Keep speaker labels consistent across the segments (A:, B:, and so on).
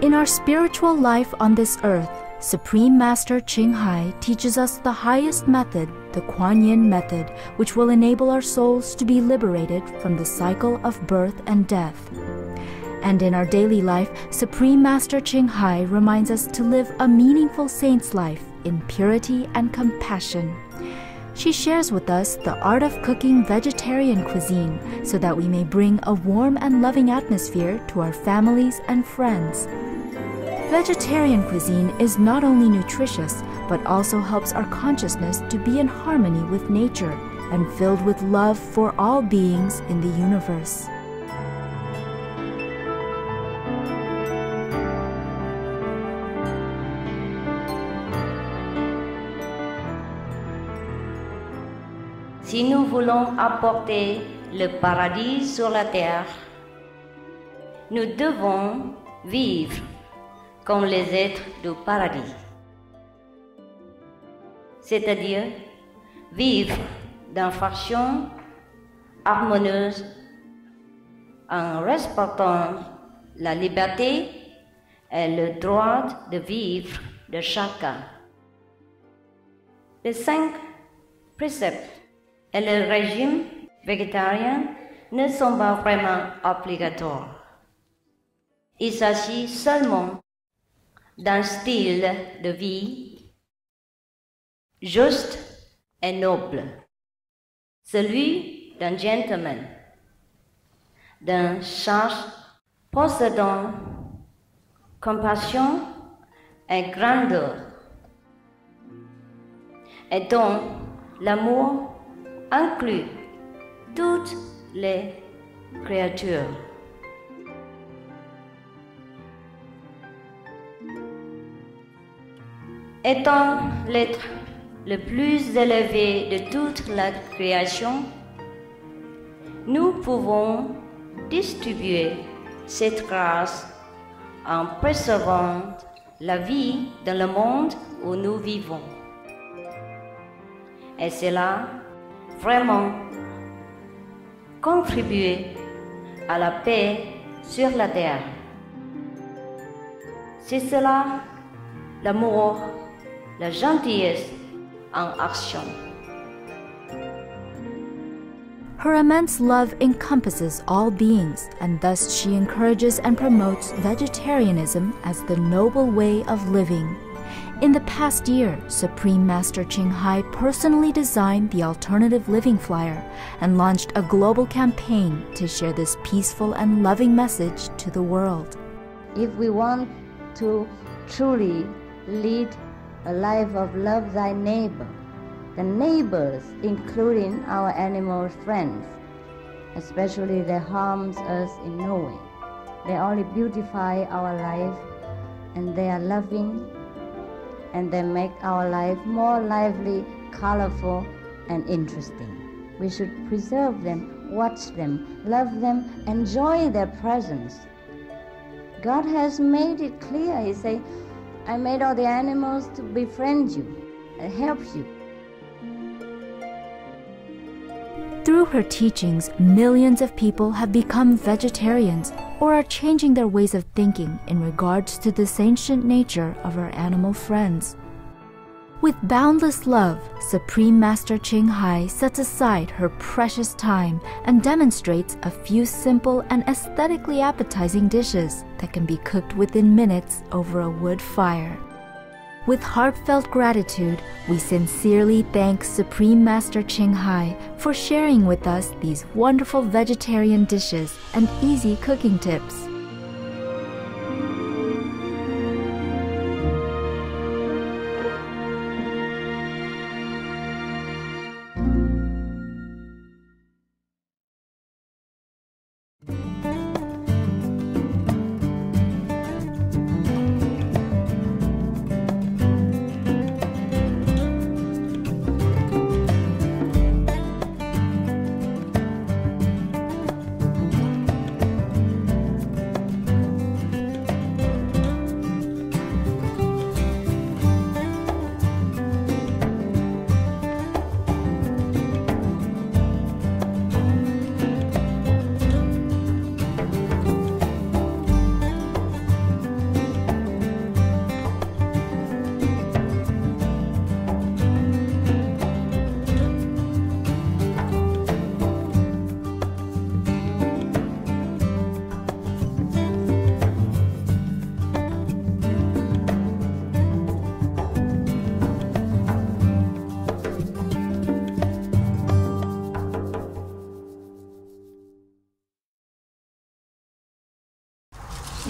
A: In our spiritual life on this earth, Supreme Master Ching Hai teaches us the highest method, the Kuan Yin method, which will enable our souls to be liberated from the cycle of birth and death. And in our daily life, Supreme Master Ching Hai reminds us to live a meaningful saint's life in purity and compassion. She shares with us the art of cooking vegetarian cuisine so that we may bring a warm and loving atmosphere to our families and friends. Vegetarian cuisine is not only nutritious, but also helps our consciousness to be in harmony with nature and filled with love for all beings in the universe.
B: Si nous voulons apporter le paradis sur la terre, nous devons vivre comme les êtres du paradis, c'est-à-dire vivre d'une façon harmonieuse en respectant la liberté et le droit de vivre de chacun. Les 5 préceptes et le régime végétarien ne sont pas vraiment obligatoires. Il s'agit seulement d'un style de vie juste et noble, celui d'un gentleman, d'un sage possédant compassion et grandeur, et dont l'amour inclut toutes les créatures. Étant l'être le plus élevé de toute la création, nous pouvons distribuer cette grâce en préservant la vie dans le monde où nous vivons. Et cela vraiment contribuer à la paix sur la terre. C'est cela l'amour, la gentillesse en action.
A: Her immense love encompasses all beings, and thus she encourages and promotes vegetarianism as the noble way of living. In the past year, Supreme Master Ching Hai personally designed the Alternative Living Flyer and launched a global campaign to share this peaceful and loving message to the world.
C: If we want to truly lead a life of love thy neighbor, the neighbors, including our animal friends, especially they harms us in no way. They only beautify our life, and they are loving, and they make our life more lively, colorful, and interesting. We should preserve them, watch them, love them, enjoy their presence. God has made it clear. He said, I made all the animals to befriend you and help you.
A: Through her teachings, millions of people have become vegetarians or are changing their ways of thinking in regards to the sentient nature of our animal friends. With boundless love, Supreme Master Ching Hai sets aside her precious time and demonstrates a few simple and aesthetically appetizing dishes that can be cooked within minutes over a wood fire. With heartfelt gratitude, we sincerely thank Supreme Master Ching Hai for sharing with us these wonderful vegetarian dishes and easy cooking tips.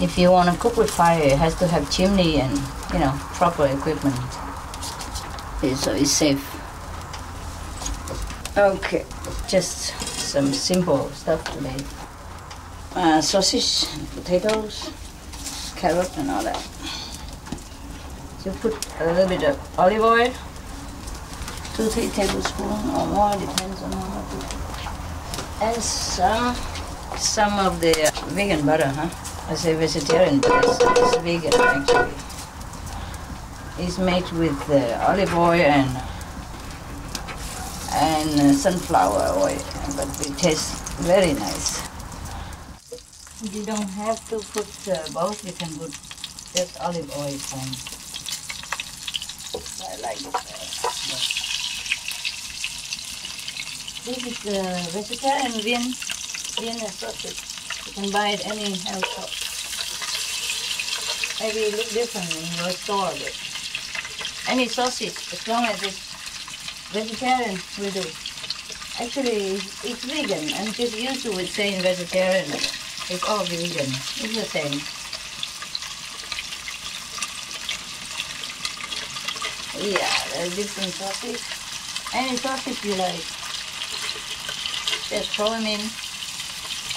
D: If you want to cook with fire, it has to have chimney and, you know, proper equipment. So it's safe. Okay, just some simple stuff today. Sausage, potatoes, carrot and all that. So put a little bit of olive oil, 2-3 tablespoons or more, depends on how much you put. And some of the vegan butter, huh? I say vegetarian, but it's vegan actually. It's made with olive oil and sunflower oil, but it tastes very nice. You don't have to put both, you can put just olive oil fine. I like it. This is the vegetarian Vienna sausage. You can buy it any health shop. Maybe it looks different in your store, but any sausage, as long as it's vegetarian, will do. Actually, it's vegan. I'm just used to it saying vegetarian. It's all vegan. It's the same. Yeah, there's different sausage. Any sausage you like, just throw them in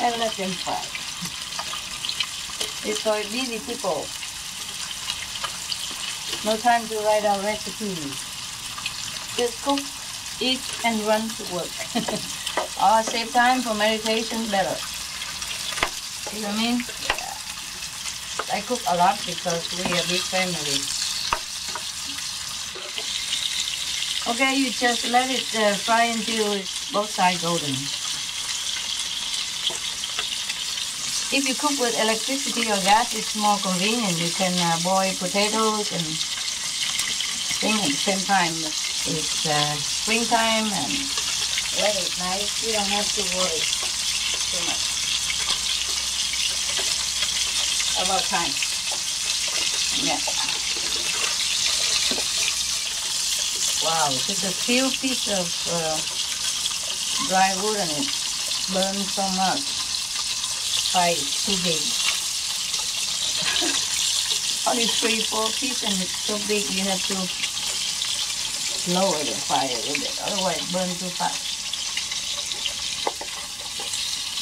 D: and let them fry. It's for busy people. No time to write out recipes. Just cook, eat, and run to work. Or save time for meditation better. See what I mean? Yeah. I cook a lot because we are a big family. Okay, you just let it fry until both sides golden. If you cook with electricity or gas, it's more convenient. You can boil potatoes and things at the same time. It's springtime and weather is nice. You don't have to worry too much about time. Yeah. Wow, just a few pieces of dry wood and it burns so much. Fire is too big. Only 3-4 pieces and it's so big you have to lower the fire a little bit, otherwise it burns too fast.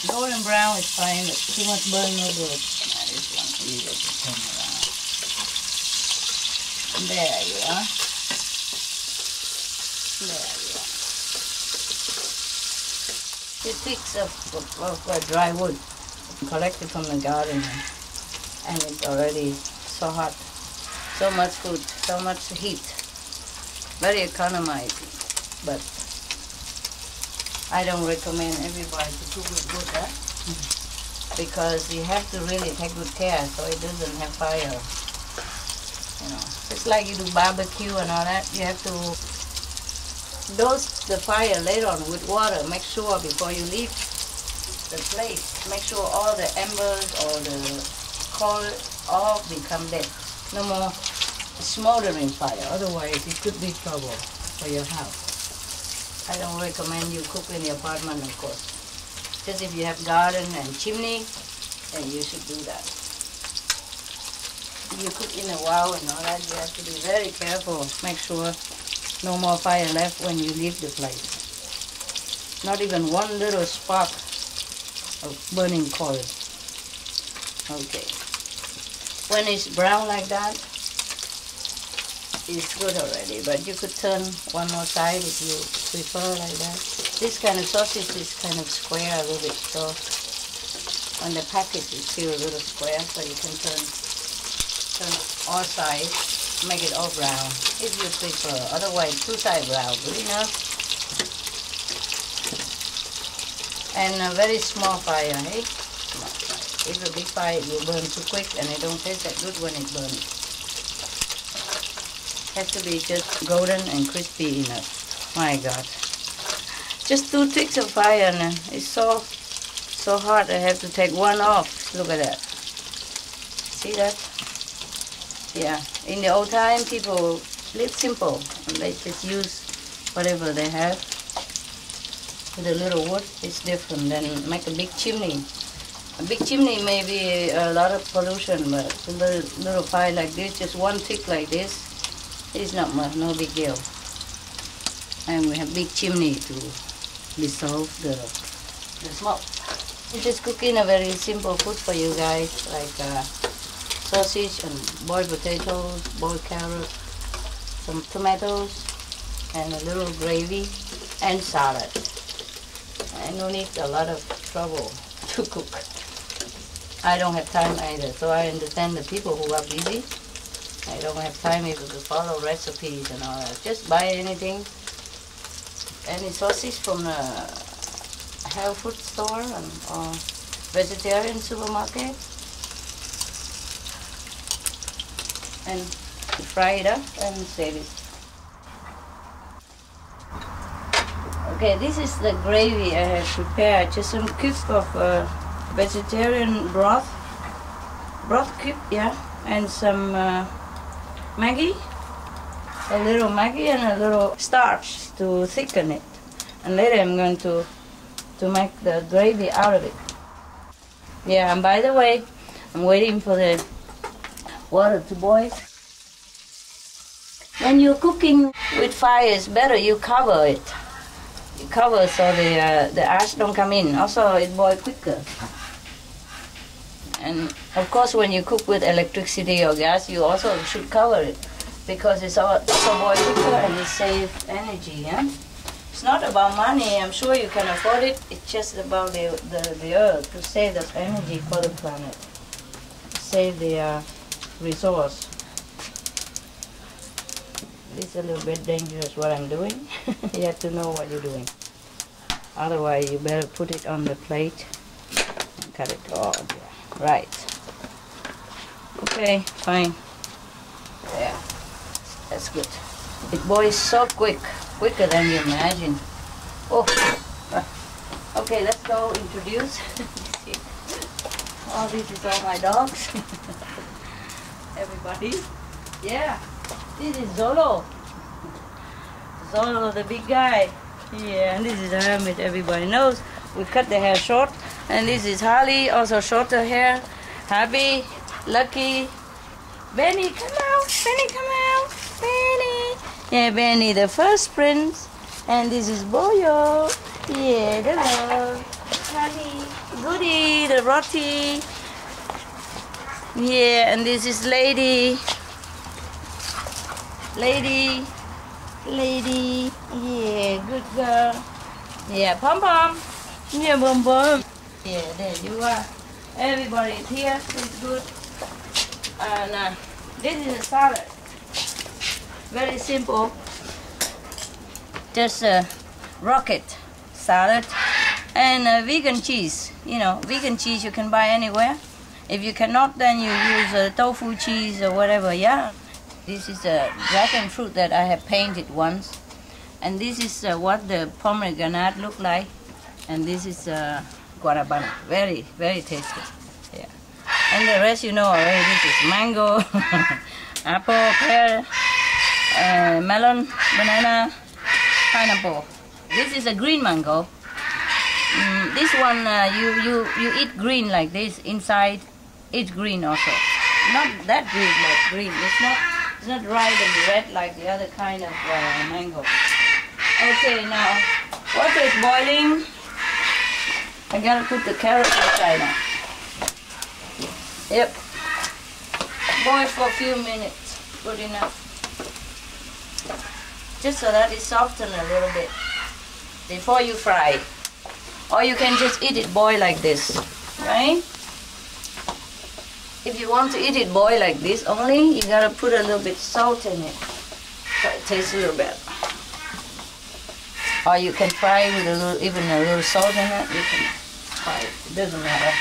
D: Golden brown is fine, but too much burn no good. This one you just turn around. There you are. There you are. The sticks of dry wood collected from the garden, and it's already so hot. So much food, so much heat. Very economizing, but I don't recommend everybody to cook with wood, huh? Because you have to really take good care so it doesn't have fire. You know, it's like you do barbecue and all that. You have to dose the fire later on with water. Make sure before you leave the place, make sure all the embers or the coal all become dead. No more smoldering fire, otherwise it could be trouble for your house. I don't recommend you cook in the apartment, of course. Just if you have garden and chimney, then you should do that. If you cook in a wow and all that, you have to be very careful. Make sure no more fire left when you leave the place. Not even one little spark of burning coal. Okay. When it's brown like that, it's good already, but you could turn one more side if you prefer like that. This kind of sausage is kind of square a little bit, so on the package it's still a little square, so you can turn all sides, make it all brown if you prefer. Otherwise, two sides brown, good enough. And a very small fire, eh? If a big fire, it will burn too quick, and it don't taste that good when it burns. Has to be just golden and crispy enough. My God. Just 2 ticks of fire and it's so hot I have to take one off. Look at that. See that? Yeah. In the old time people lived simple and they just use whatever they have. With a little wood, it's different than make a big chimney. A big chimney may be a lot of pollution, but a little fire like this, just one tick like this, is not much, no big deal. And we have big chimney to dissolve the smoke. I'm just cooking a very simple food for you guys, like sausage and boiled potatoes, boiled carrots, some tomatoes, and a little gravy and salad. I don't need a lot of trouble to cook. I don't have time either, so I understand the people who are busy. I don't have time even to follow recipes and all that. Just buy anything, any sausage from the health food store or vegetarian supermarket, and fry it up and save it. Okay, this is the gravy I have prepared. Just some cubes of vegetarian broth cube, yeah, and some Maggi, a little Maggi and a little starch to thicken it. And later I'm going to make the gravy out of it. Yeah, and by the way, I'm waiting for the water to boil. When you're cooking with fire, it's better you cover it. You cover so the ash don't come in. Also, it boils quicker. And of course, when you cook with electricity or gas, you also should cover it because it's also boils quicker and it saves energy. Yeah, it's not about money. I'm sure you can afford it. It's just about the earth to save the energy for the planet, save the resource. It's a little bit dangerous what I'm doing. You have to know what you're doing. Otherwise, you better put it on the plate and cut it off. Yeah. Right. Okay, fine. Yeah, that's good. It boils so quick, quicker than you imagine. Oh, okay, let's go introduce. Oh, this is all my dogs. Everybody. Yeah. This is Zolo. Zolo, the big guy. Yeah, and this is Hermit, everybody knows. We cut the hair short. And this is Harley, also shorter hair. Happy, Lucky. Benny, come out. Benny, come out. Benny. Yeah, Benny, the first prince. And this is Boyo. Yeah, the love. Harley. Goody, the Roti. Yeah, and this is Lady. Lady, yeah, good girl. Yeah, Pom Pom. Yeah, Bum Bum. Yeah, there you are. Everybody is here. It's good. And this is a salad. Very simple. Just a rocket salad and vegan cheese. You know, vegan cheese you can buy anywhere. If you cannot, then you use tofu cheese or whatever. Yeah. This is a dragon fruit that I have painted once. And this is what the pomegranate look like. And this is guarabana. Very, very tasty. Yeah. And the rest you know already. This is mango, apple, pear, melon, banana, pineapple. This is a green mango. This one you eat green like this. Inside it's green also. Not that green, like green. It's not ripe and red like the other kind of mango. Okay, now water is boiling. I gotta put the carrot inside now. Yep. Boil for a few minutes. Good enough. Just so that it softens a little bit before you fry. Or you can just eat it boiled like this, right? If you want to eat it boiled like this only, you gotta put a little bit salt in it, so it tastes a little better. Or you can fry with even a little salt in it. You can fry it. It doesn't matter.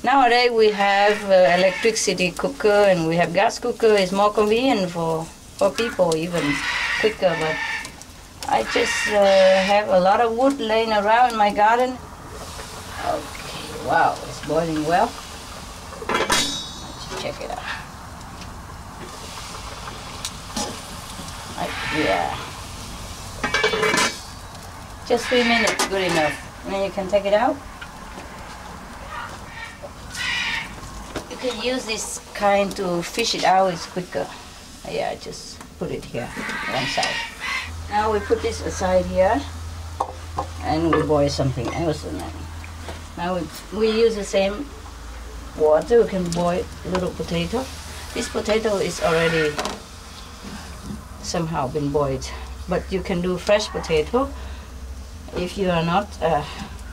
D: Nowadays we have electricity cooker and we have gas cooker. It's more convenient for people, even quicker. But I just have a lot of wood laying around in my garden. Okay. Wow, it's boiling well. Let's check it out. Yeah. Just 3 minutes, good enough. And then you can take it out. You can use this kind to fish it out, it's quicker. Yeah, just put it here, one side. Now we put this aside here, and we boil something else in it. Now we use the same water. We can boil a little potato. This potato is already somehow been boiled, but you can do fresh potato. If you are not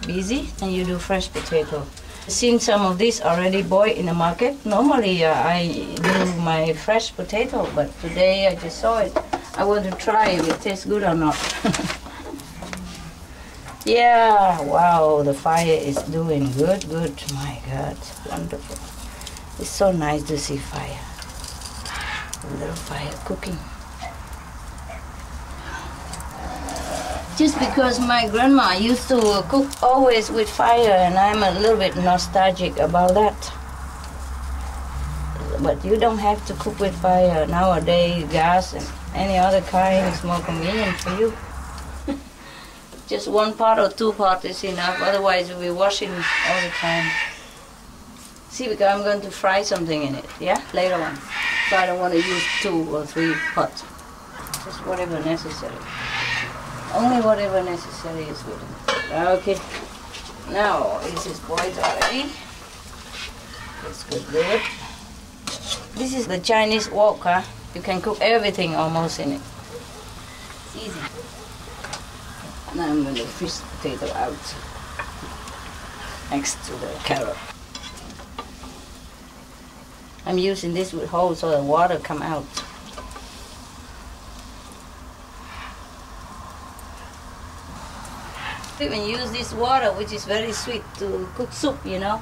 D: busy, then you do fresh potato. I've seen some of these already boiled in the market. Normally I do my fresh potato, but today I just saw it. I want to try if it tastes good or not. Yeah, wow, the fire is doing good. My God, wonderful. It's so nice to see fire. A little fire cooking. Just because my grandma used to cook always with fire, and I'm a little bit nostalgic about that. But you don't have to cook with fire nowadays. Gas and any other kind is more convenient for you. Just one pot or two pots is enough, otherwise you'll be washing all the time. See, because I'm going to fry something in it, yeah, later on. So I don't want to use 2 or 3 pots. Just whatever necessary. Only whatever necessary is good. Okay, now this is boiled already. Let's do it. This is the Chinese wok, huh? You can cook everything almost in it. It's easy. Now I'm going to fish the potato out next to the carrot. I'm using this with holes so the water come out. We even use this water, which is very sweet, to cook soup, you know.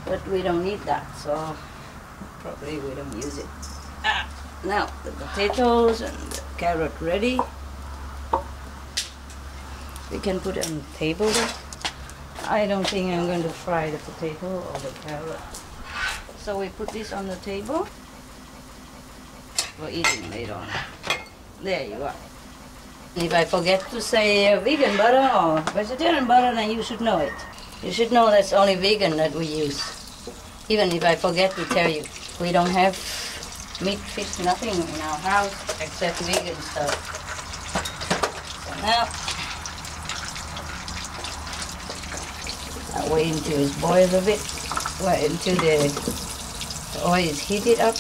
D: But we don't need that, so probably we don't use it. Now the potatoes and the carrot ready. We can put it on the table there. I don't think I'm going to fry the potato or the carrot. So we put this on the table for eating later on. There you are. If I forget to say vegan butter or vegetarian butter, then you should know it. You should know that's only vegan that we use. Even if I forget to tell you. We don't have meat, fish, nothing in our house except vegan stuff. So now, I wait until it's boiled a bit. Wait until the oil is heated up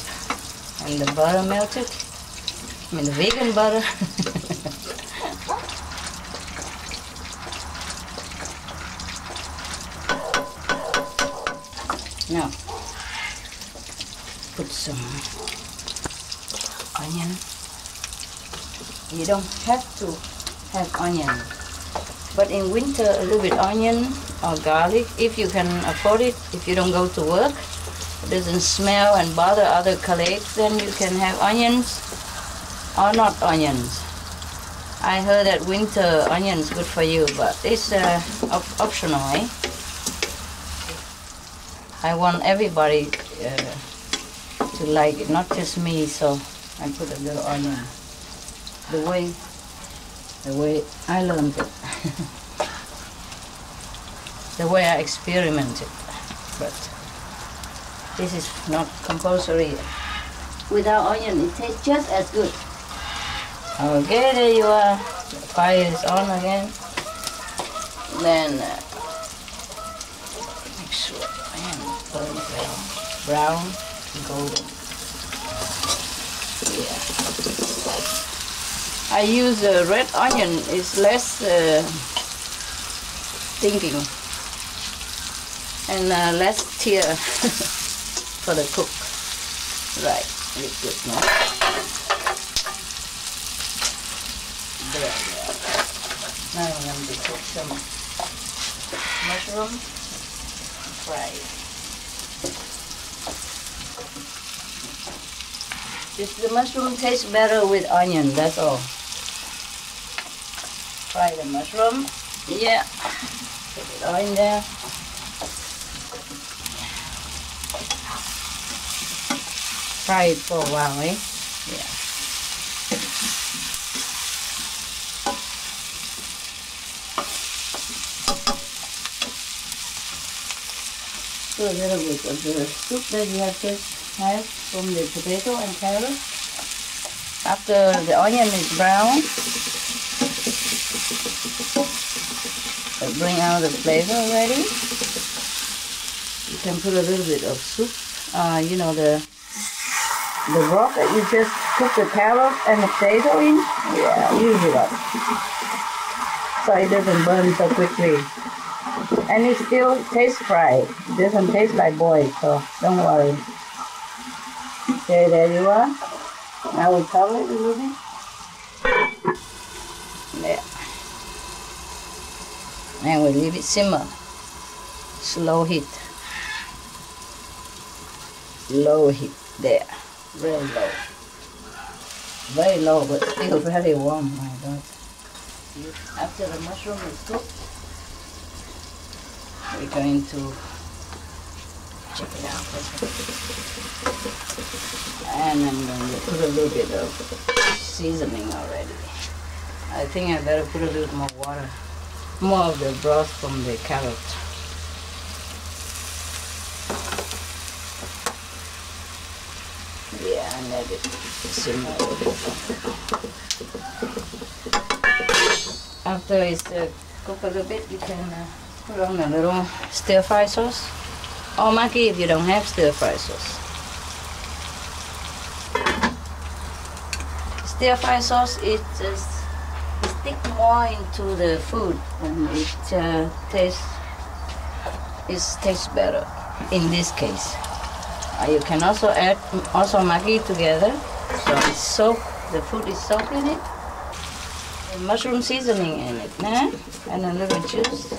D: and the butter melted. I mean the vegan butter. Now, put some onion. You don't have to have onion, but in winter a little bit onion or garlic, if you can afford it, if you don't go to work, it doesn't smell and bother other colleagues, then you can have onions or not onions. I heard that winter onions good for you, but it's optional, eh? I want everybody to like it, not just me, so I put a little onion. The way I learned it. The way I experimented. But this is not compulsory. Without onion, it tastes just as good. Okay, there you are. The fire is on again. Then make sure burn well, brown, golden. Yeah. I use red onion. It's less stinking and less tear for the cook. Right, it's good now. There. Now I'm going to cook some mushroom. Fry it. The mushroom tastes better with onion, that's all. Fry the mushroom. Yeah. Put it all in there. Fry it for a while, eh? Yeah. Put a little bit of the soup that you have just had from the potato and carrot. After the onion is brown, bring out the flavor already. You can put a little bit of soup. You know, the broth that you just cook the carrot and the potato in. Yeah, use it up so it doesn't burn so quickly. And it still tastes fried. It doesn't taste like boiled, so don't worry. Okay, there you are. Now we cover it a little bit. There. And we leave it simmer. Slow heat. Low heat. There. Very low. Very low, but still very warm. My God. After the mushroom is cooked, we're going to check it out. And I'm going to put a little bit of seasoning already. I think I better put a little more water, more of the broth from the carrot. Yeah, and let it simmer a little bit. After it's cooked a little bit, you can put on a little stir-fry sauce. Or Maggi if you don't have stir-fry sauce. Stir-fry sauce, it sticks more into the food and it tastes better in this case. You can also add Maggi together, so the food is soaked in it. Mushroom seasoning in it, nah? And a little juice.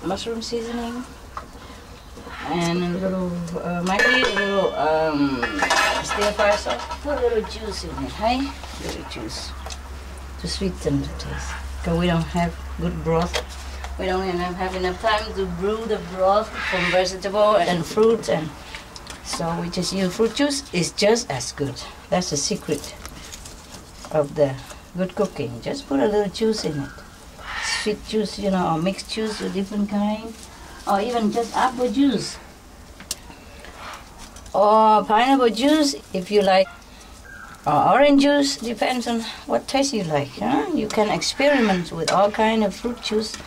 D: Mushroom seasoning. And a little Maggi, a little stir-fry sauce. Put a little juice in it, hey? A little juice to sweeten the taste. Because we don't have good broth. We don't even have enough time to brew the broth from vegetable and fruit, and so we just use fruit juice. It's just as good. That's the secret of the good cooking. Just put a little juice in it. Sweet juice, you know, or mixed juice of different kind, or even just apple juice, or pineapple juice if you like, or orange juice. Depends on what taste you like. Huh? You can experiment with all kind of fruit juice.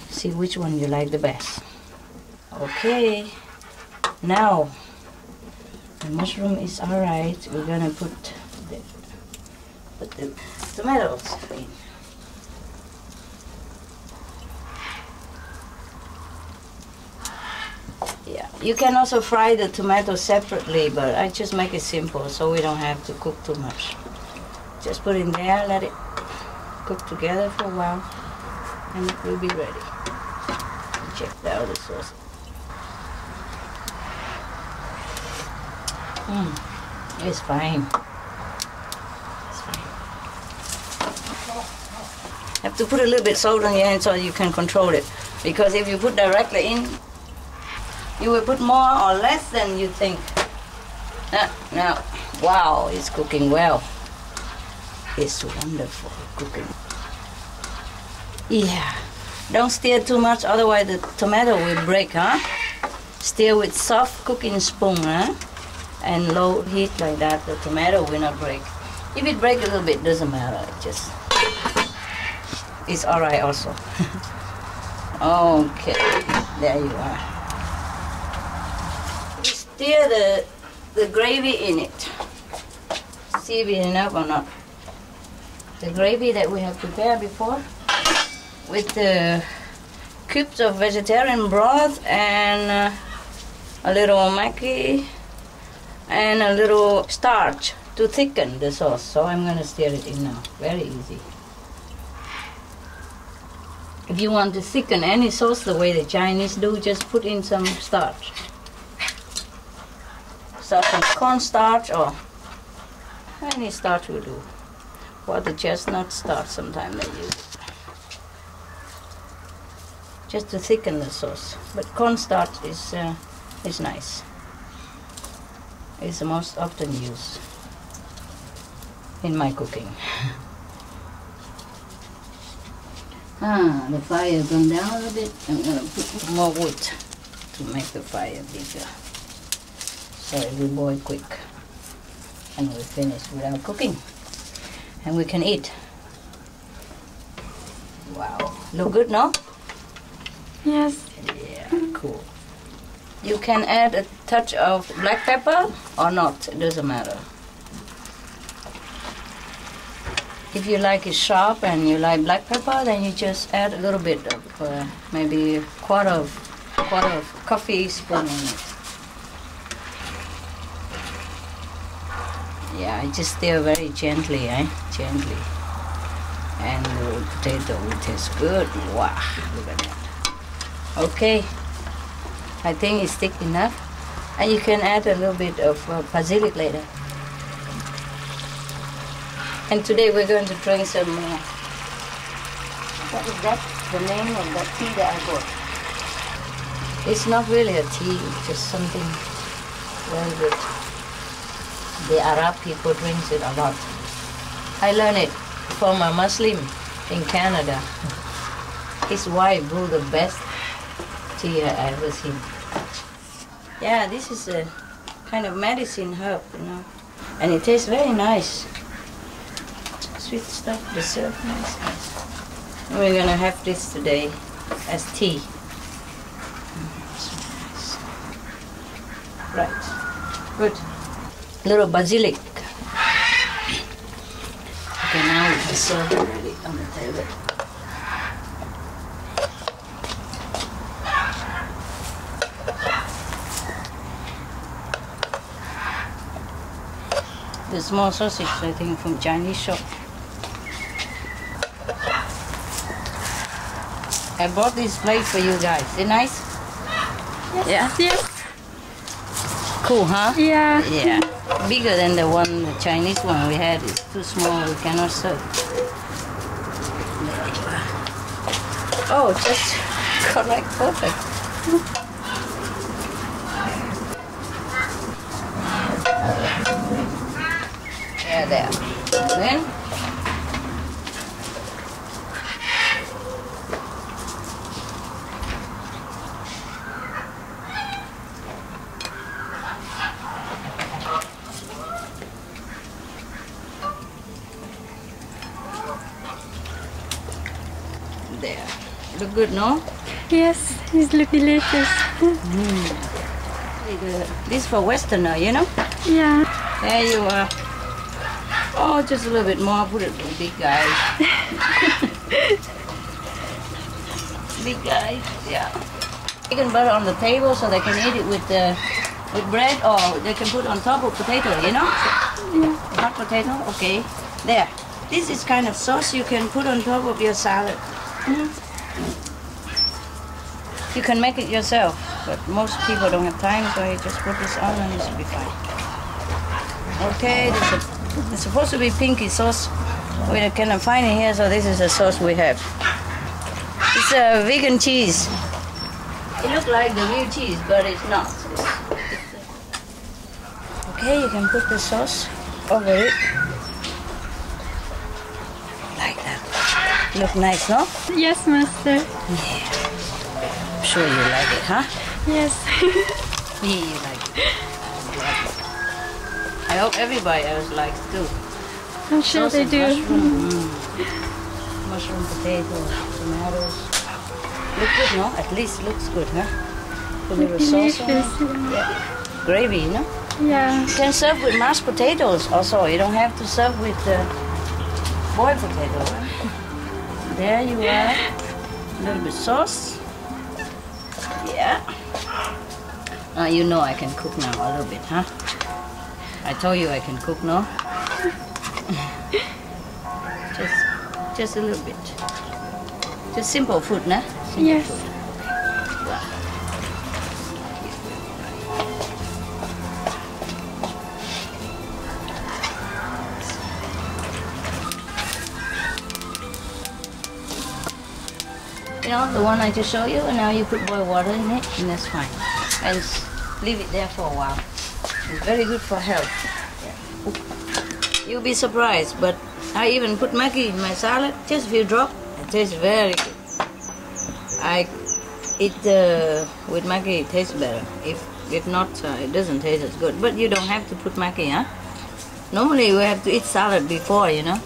D: See which one you like the best. Okay, now the mushroom is all right. We're gonna put the tomatoes in. Yeah, you can also fry the tomatoes separately, but I just make it simple so we don't have to cook too much. Just put it in there, let it cook together for a while, and it will be ready. Check out the sauce. It's fine. It's fine. You have to put a little bit salt on your hand so you can control it. Because if you put directly in, you will put more or less than you think. Now, wow, it's cooking well. It's wonderful cooking. Yeah. Don't stir too much, otherwise the tomato will break, huh? Stir with soft cooking spoon, huh? And low heat like that, the tomato will not break. If it breaks a little bit, doesn't matter. It's all right also. Okay, there you are. Stir the gravy in it. See if it's enough or not. The gravy that we have prepared before, with the cubes of vegetarian broth and a little Maggi and a little starch to thicken the sauce. So I'm going to stir it in now. Very easy. If you want to thicken any sauce the way the Chinese do, just put in some starch. Some cornstarch or any starch will do. Or the chestnut starch, sometimes they use it. Just to thicken the sauce. But cornstarch is nice. It's the most often used in my cooking. The fire gone down a little bit. I'm gonna put more wood to make the fire bigger, so it will boil quick, and we'll finish without cooking, and we can eat. Wow, look good, no?
E: Yes.
D: Yeah, cool. You can add a touch of black pepper or not, it doesn't matter. If you like it sharp and you like black pepper, then you just add a little bit of maybe a quarter of coffee spoon in it. Yeah, I just stir very gently, gently. And the potato will taste good. Wow, look at that. Okay, I think it's thick enough. And you can add a little bit of basilic later. And today we're going to drink some, what is that? The name of that tea that I bought. It's not really a tea, it's just something very good. The Arab people drink it a lot. I learned it from a Muslim in Canada. His wife brewed the best tea I ever seen. Yeah, this is a kind of medicine herb, you know. And it tastes very nice. Sweet stuff, dessert, nice. And we're gonna have this today as tea. So nice. Right, good. Little basilic. Okay, now we can serve it really on the table. The small sausage, I think, from Chinese shop. I bought this plate for you guys. Is it nice?
E: Yes.
D: Yeah?
E: Yes.
D: Cool, huh?
E: Yeah.
D: Yeah. Bigger than the one, the Chinese one we had. It's too small, we cannot serve. There you are. Oh, just correct, perfect. Yeah, there. And then there. Look good, no?
E: Yes, it looks delicious.
D: This for Westerner, you know?
E: Yeah.
D: There you are. Oh, just a little bit more. Put it for big guys. Big guys, yeah. Chicken butter on the table so they can eat it with bread, or they can put on top of potato, you know?
E: Yeah.
D: Hot potato, okay. There. This is kind of sauce you can put on top of your salad. You can make it yourself, but most people don't have time, so you just put this on and it should be fine. Okay, it's supposed to be pinky sauce. We cannot find it here, so this is the sauce we have. It's a vegan cheese. It looks like the real cheese, but it's not. Okay, you can put the sauce over it. Like that. Look nice, no?
E: Yes, master.
D: Yeah. I'm sure you like it, huh?
E: Yes.
D: Yeah, you like it. I hope everybody else likes too.
E: I'm sure they do.
D: Mushroom, potatoes, tomatoes. Look good, no? At least looks good, huh? Put a little sauce on it. Yeah. Gravy, you know?
E: Yeah.
D: You can serve with mashed potatoes also. You don't have to serve with boiled potatoes. There you are. A little bit sauce. Yeah. You know I can cook now a little bit, huh? I told you I can cook, no? just a little bit. Just simple food, nah? Simple
E: Yes.
D: food. Wow. You know, the one I just showed you, and now you put boiled water in it, and that's fine. And leave it there for a while. It's very good for health. You'll be surprised, but I even put Maggi in my salad, just a few drops. It tastes very good. I It with Maggi it tastes better. If not, it doesn't taste as good. But you don't have to put Maggi, huh? Normally we have to eat salad before, you know.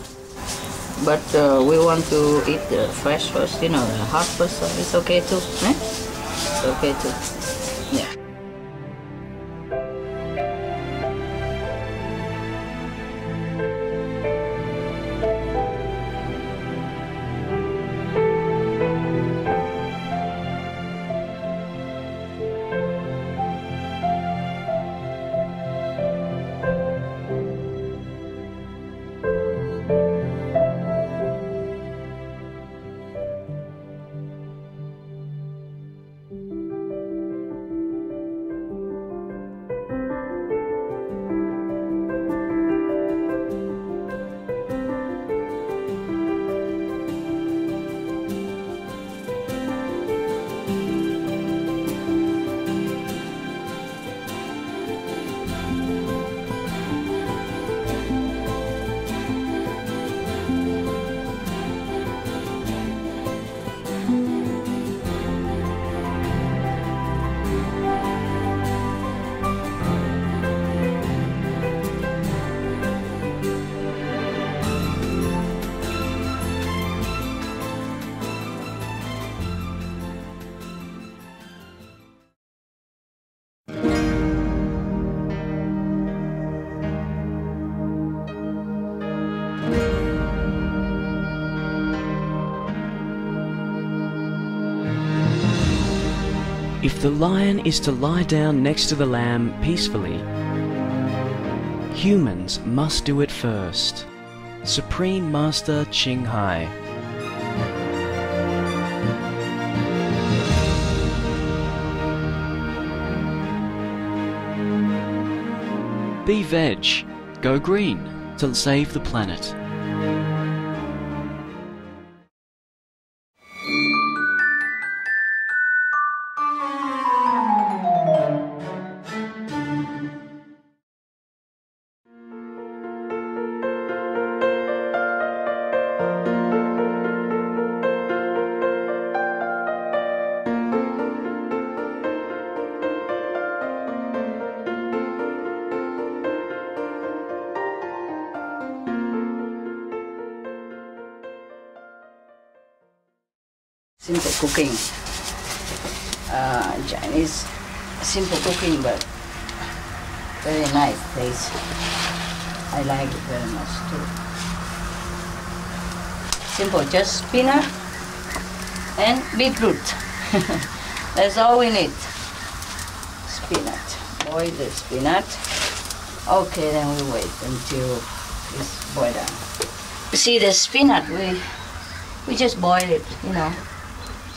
D: But we want to eat the fresh first, you know, the hot first. So it's okay too, eh? It's okay too. Yeah.
F: If the lion is to lie down next to the lamb peacefully, humans must do it first. Supreme Master Ching Hai. Be veg, go green to save the planet.
D: Simple cooking. Chinese simple cooking, but very nice taste. I like it very much too. Simple, just spinach and beetroot. That's all we need. Spinach. Boil the spinach. Okay, then we wait until it's boiled down. See the spinach, we just boil it, you know.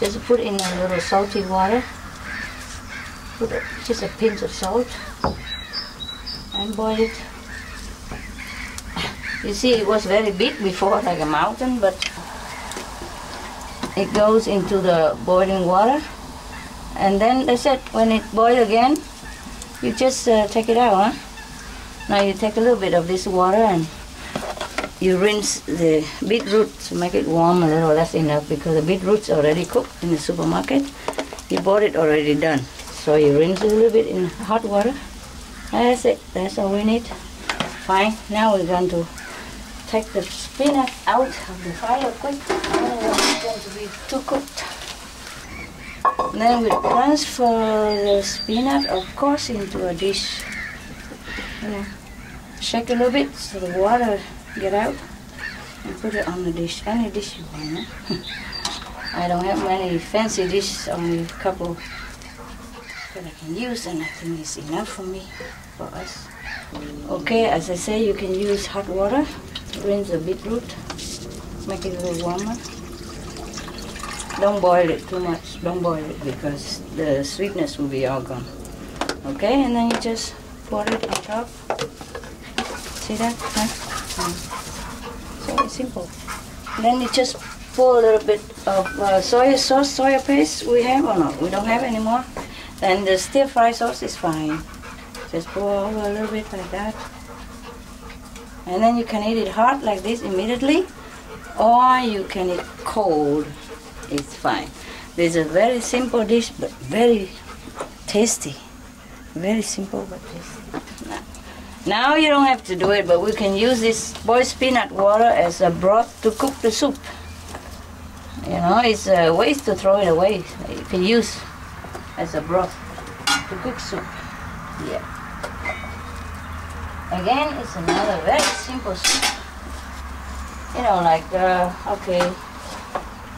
D: Just put in a little salty water. Put just a pinch of salt and boil it. You see, it was very big before, like a mountain, but it goes into the boiling water, and then that's it. When it boils again, you just take it out. Huh? Now you take a little bit of this water and you rinse the beetroot to make it warm a little. Less enough because the beetroot's already cooked in the supermarket. You bought it already done. So you rinse it a little bit in hot water. That's it. That's all we need. Fine. Now we're going to take the spinach out of the fire quick. It's going to be too cooked. Then we transfer the spinach, of course, into a dish. Shake a little bit so the water get out and put it on the dish. Any dish you want. I don't have many fancy dishes, only a couple that I can use, and I think it's enough for me, for us. Okay, as I say, you can use hot water to rinse the beetroot, make it a little warmer. Don't boil it too much. Don't boil it because the sweetness will be all gone. Okay, and then you just pour it on top. See that? Huh? So it's simple. Then you just pour a little bit of soy sauce, soya paste. We have or not? We don't have anymore. Then the stir fry sauce is fine. Just pour over a little bit like that. And then you can eat it hot like this immediately, or you can eat cold. It's fine. This is a very simple dish, but very tasty. Very simple, but tasty. Now you don't have to do it, but we can use this boiled peanut water as a broth to cook the soup. You know, it's a waste to throw it away. You can use as a broth to cook soup. Yeah. Again, it's another very simple soup. You know, like, okay,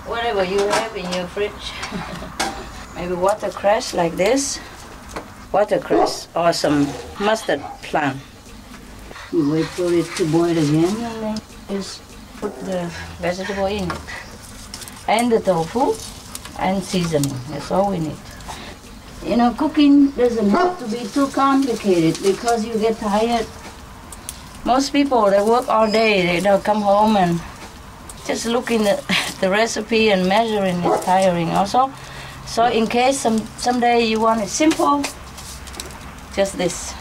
D: whatever you have in your fridge. Maybe watercress like this. Watercress or some mustard plant. You wait for it to boil again and then just put the vegetable in it. And the tofu and seasoning. That's all we need. You know, cooking doesn't have to be too complicated because you get tired. Most people, they work all day, they'll come home and just looking at the recipe and measuring is tiring also. So in case someday you want it simple, just this,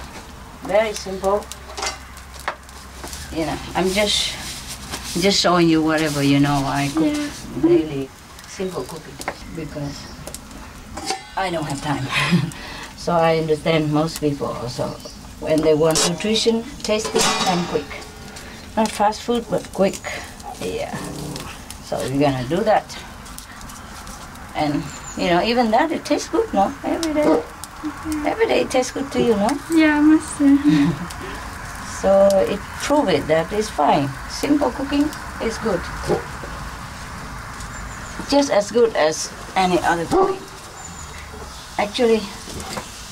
D: very simple. You know, I'm just showing you whatever you know. I cook daily, simple cooking because I don't have time. So I understand most people also when they want nutrition, tasty and quick. Not fast food, but quick. Yeah. So we're gonna do that. And you know, even that it tastes good, no? Every day. Every day it tastes good to you, no?
E: Yeah, Master.
D: So it proves it that it's fine. Simple cooking is good. Just as good as any other cooking. Actually,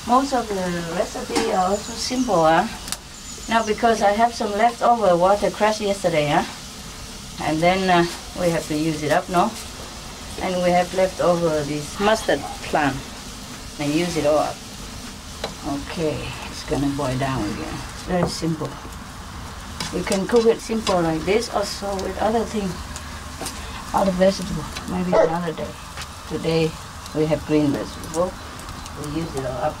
D: most of the recipes are also simple, huh? Now because I have some leftover watercress yesterday, huh? And then we have to use it up, no? And we have leftover this mustard plant. And use it all up. Okay, it's gonna boil down again. It's very simple. You can cook it simple like this, also with other things, other vegetables, maybe another day. Today we have green vegetable. We use it all up.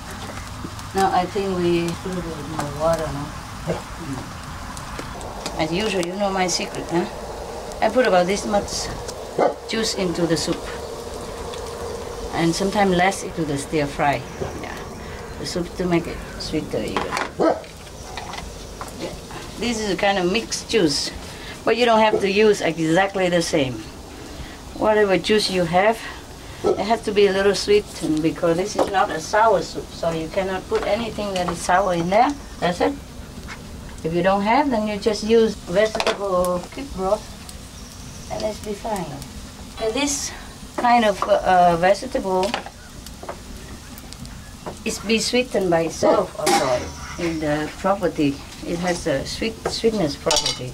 D: Now I think we put a little bit more water now. As usual, you know my secret, huh? I put about this much juice into the soup. And sometimes less into the stir fry. Yeah. The soup to make it sweeter even. Yeah. This is a kind of mixed juice, but you don't have to use exactly the same. Whatever juice you have, it has to be a little sweet because this is not a sour soup, so you cannot put anything that is sour in there. That's it. If you don't have, then you just use vegetable thick broth, and it's be fine. And this kind of vegetable is be sweetened by itself also in the property. It has a sweetness property.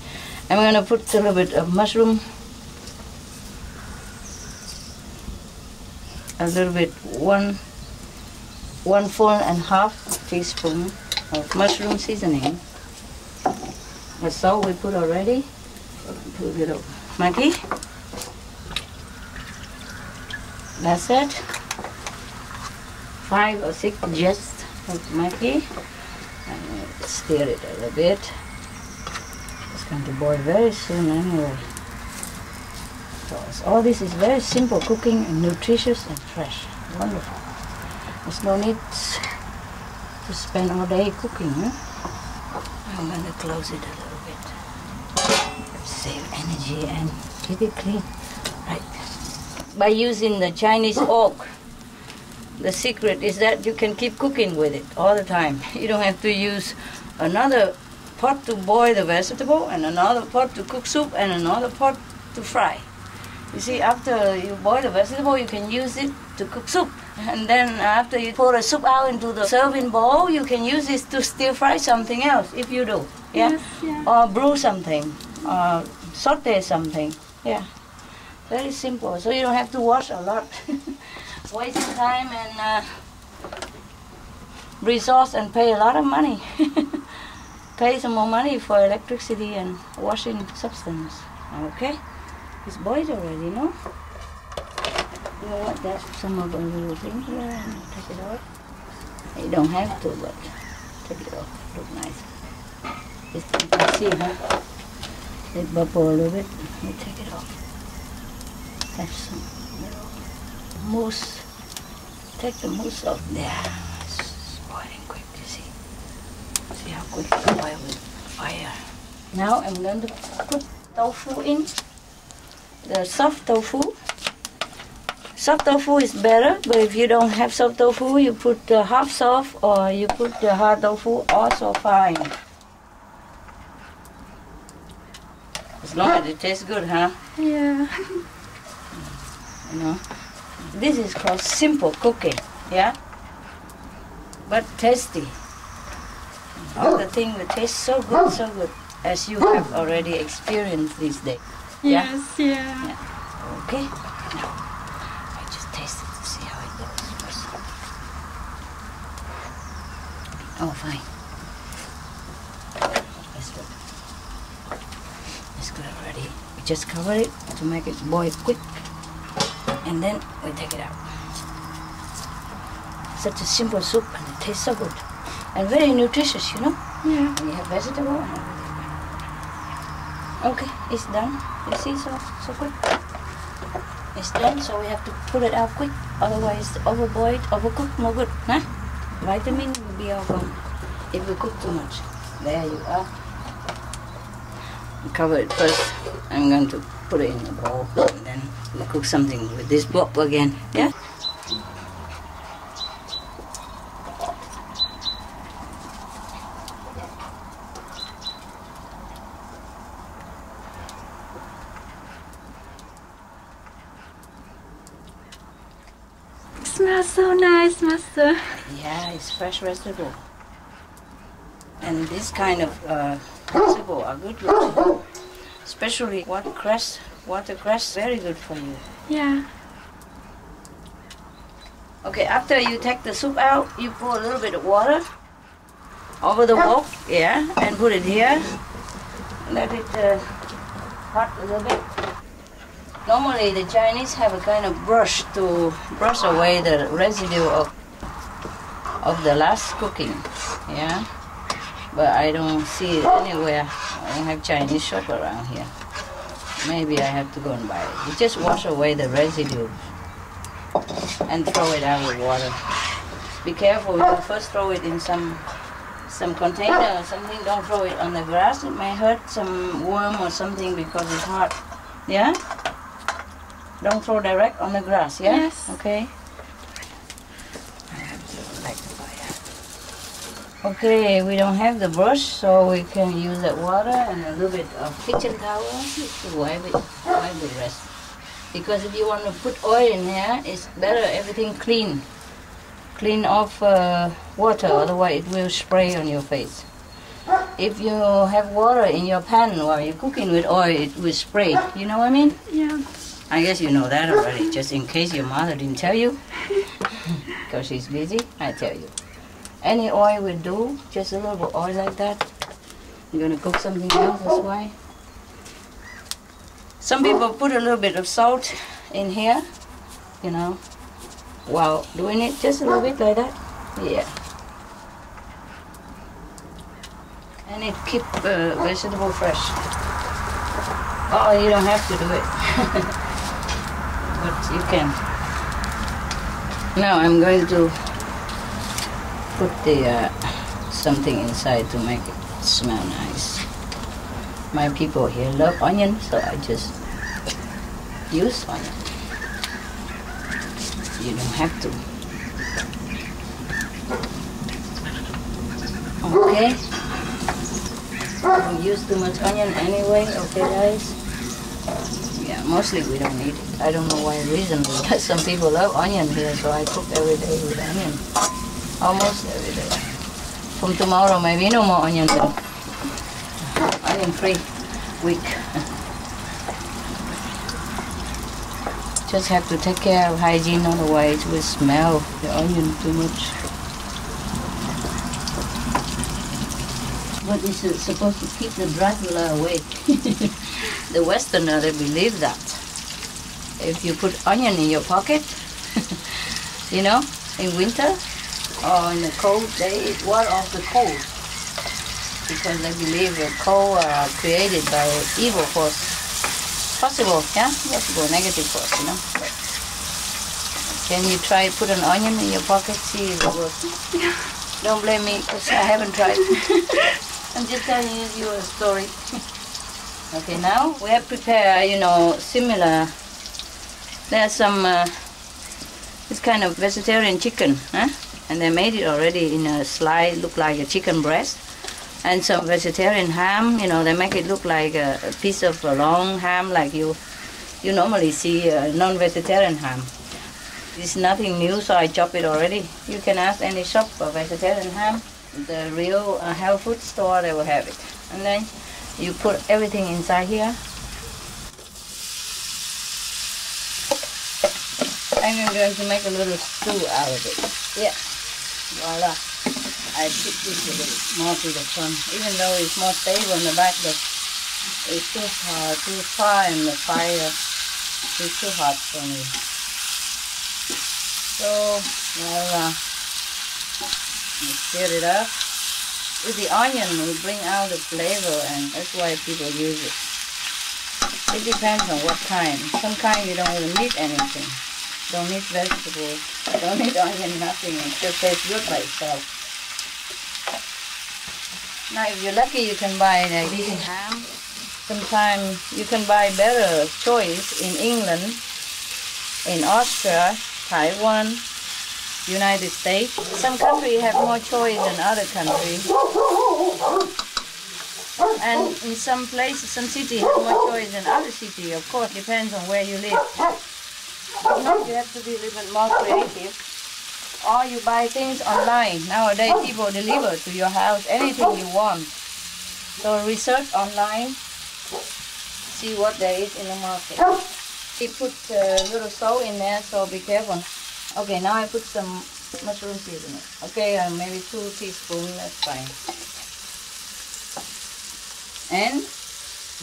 D: I'm going to put a little bit of mushroom, a little bit, 1.5 teaspoon of mushroom seasoning. The salt we put already. Put a bit of Maggi. That's it. 5 or 6 just of Maggi. And stir it a little bit. It's going to boil very soon anyway. So all this is very simple cooking and nutritious and fresh. Wonderful. There's no need to spend all day cooking. Huh? I'm going to close it a little bit. Save energy and keep it clean. Right. By using the Chinese oak, the secret is that you can keep cooking with it all the time. You don't have to use another pot to boil the vegetable and another pot to cook soup and another pot to fry. You see, after you boil the vegetable, you can use it to cook soup. And then after you pour the soup out into the serving bowl, you can use it to stir fry something else, if you do. Yeah?
E: Yes, yeah.
D: Or brew something, or saute something. Yeah. Very simple, so you don't have to wash a lot. Wasting time and resource and pay a lot of money. Pay some more money for electricity and washing substance. Okay? It's boiled already, no? You know what? That's some of the little things here. And take it off. You don't have to, but take it off. Look nice. You can see, huh? It bubble a little bit. Let me take it off. Have some little. mousse. Take the mousse off there. It's boiling quick, you see. See how quick it boils with fire. Now I'm going to put tofu in. The soft tofu. Soft tofu is better, but if you don't have soft tofu, you put half soft or you put the hard tofu, also fine. As long as it tastes good, huh?
E: Yeah.
D: You know, this is called simple cooking, yeah? But tasty. All the things will taste so good, as you have already experienced this day. Yeah?
E: Yes, yeah.
D: Okay. Now, I just taste it to see how it goes first. Oh, fine. That's good. It's good already. We just cover it to make it boil quick. And then we take it out. Such a simple soup and it tastes so good. And very nutritious, you know?
E: Yeah.
D: And you have vegetable and everything. Okay, it's done. You see, so quick. It's done, so we have to pull it out quick. Otherwise, overboiled, overcooked, no good. Huh? Vitamin will be all gone if we cook too much. There you are. Cover it first. I'm going to put it in the bowl and then we cook something with this bowl again. Yeah?
E: It smells so nice, Master.
D: Yeah, it's fresh vegetable. And this kind of vegetable are good vegetable. Especially watercress. Watercress, very good for you.
E: Yeah.
D: Okay, after you take the soup out, you pour a little bit of water over the wok, yeah, and put it here. Let it hot a little bit. Normally the Chinese have a kind of brush to brush away the residue of the last cooking, yeah. But I don't see it anywhere. I don't have Chinese shop around here. Maybe I have to go and buy it. You just wash away the residue and throw it out with water. Be careful, you first throw it in some container or something. Don't throw it on the grass. It may hurt some worm or something because it's hot. Yeah? Don't throw direct on the grass, yeah?
E: Yes.
D: Okay. I have to light the fire. Okay, we don't have the brush, so we can use that water and a little bit of kitchen towel to wipe the rest. Because if you want to put oil in here, it's better everything clean. Clean off water, otherwise it will spray on your face. If you have water in your pan while you're cooking with oil, it will spray. You know what I mean?
E: Yeah.
D: I guess you know that already, just in case your mother didn't tell you. Because she's busy, I tell you. Any oil will do, just a little bit of oil like that. You're going to cook something else, that's why. Some people put a little bit of salt in here, you know, while doing it, just a little bit like that. Yeah. And it keeps vegetable fresh. Oh, you don't have to do it. But you can. Now I'm going to put the something inside to make it smell nice. My people here love onion, so I just use onion. You don't have to. Okay. Don't use too much onion anyway, okay guys? Yeah, mostly we don't need it. I don't know why reason, because some people love onion here, so I cook every day with onion. Almost every day. From tomorrow, maybe no more onion then. Onion-free week. Just have to take care of hygiene, otherwise it will smell the onion too much. But this is supposed to keep the Dracula away. The Westerner, they believe that. If you put onion in your pocket, you know, in winter or in the cold, they ward off the cold. Because they believe the cold are created by evil force. Possible, yeah? Possible, negative force, you know. But Can you try put an onion in your pocket? See if it works. Don't blame me because I haven't tried. I'm just telling you a story. Okay, now we have prepared, similar. There's some this kind of vegetarian chicken, huh? And they made it already in a slide, look like a chicken breast. And some vegetarian ham, they make it look like a piece of a long ham, like you normally see a non-vegetarian ham. It's nothing new, so I chop it already. You can ask any shop for vegetarian ham. The real health food store, they will have it. And then you put everything inside here. And I'm going to make a little stew out of it. Yeah, voila. I put this a little more to the front, even though it's more stable in the back, but it's too far and the fire is too hot for me. So, voila. You stir it up. With the onion, we bring out the flavor, and that's why people use it. It depends on what kind. Some kind you don't even need anything. Don't need vegetables, don't need onion, nothing. It just tastes good by itself. Now, if you're lucky, you can buy a decent ham. Sometimes you can buy better choice in England, in Austria, Taiwan, United States. Some countries have more choice than other countries. And in some places, some cities have more choice than other cities. Of course, depends on where you live. If not, you have to be a little bit more creative. Or you buy things online. Nowadays, people deliver to your house anything you want. So research online, see what there is in the market. We put a little salt in there, so be careful. Okay, now I put some mushroom seasoning. Okay, maybe 2 teaspoons, that's fine. And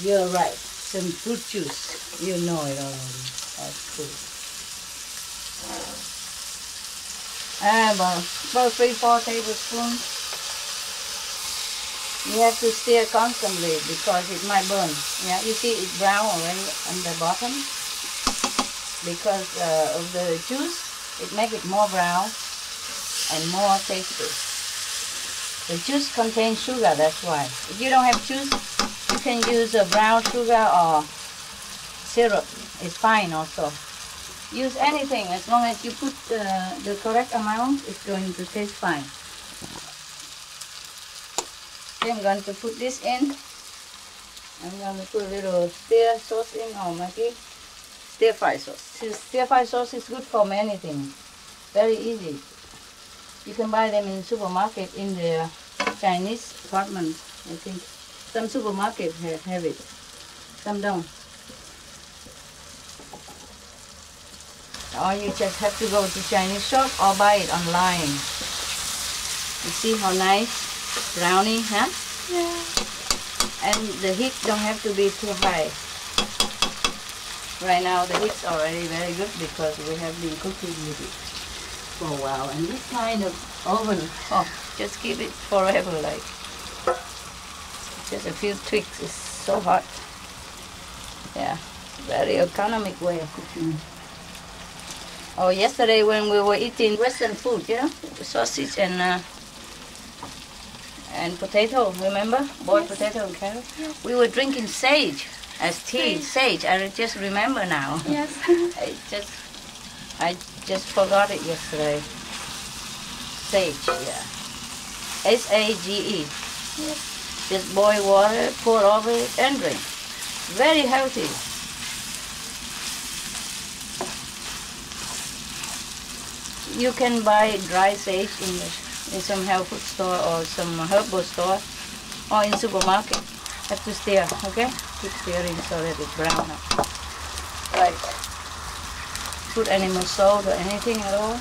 D: you're right, some fruit juice. You know it already. That's cool. About 3-4 tablespoons. You have to stir constantly because it might burn. Yeah, you see it's brown already on the bottom. Because of the juice, it makes it more brown and more tasty. The juice contains sugar, that's why. If you don't have juice, you can use brown sugar or syrup. It's fine also. Use anything, as long as you put the correct amount, it's going to taste fine. Okay, I'm going to put this in. I'm going to put a little stir sauce in, or maybe stir-fry sauce. Stir-fry sauce is good for many things. Very easy. You can buy them in supermarket in the Chinese department, I think. Some supermarkets have it, some don't. Or you just have to go to Chinese shop or buy it online. You see how nice brownie, huh?
E: Yeah.
D: And the heat don't have to be too high. Right now the heat's already very good because we have been cooking with it for a while. And this kind of oven, just keep it forever, like just a few tweaks. It's so hot. Yeah, very economic way of cooking. Oh, yesterday when we were eating Western food, sausage and potato, remember? Boiled potato and carrot.
E: Yes.
D: We were drinking sage as tea. Sage, I just remember now.
E: Yes.
D: I just forgot it yesterday. Sage, yeah. S-A-G-E.
E: Yes.
D: Just boil water, pour over it, and drink. Very healthy. You can buy dry sage in some health food store or some herbal store or in supermarket. Have to stir, okay? Keep stirring so that it's brown up. Right. Put animal salt or anything at all.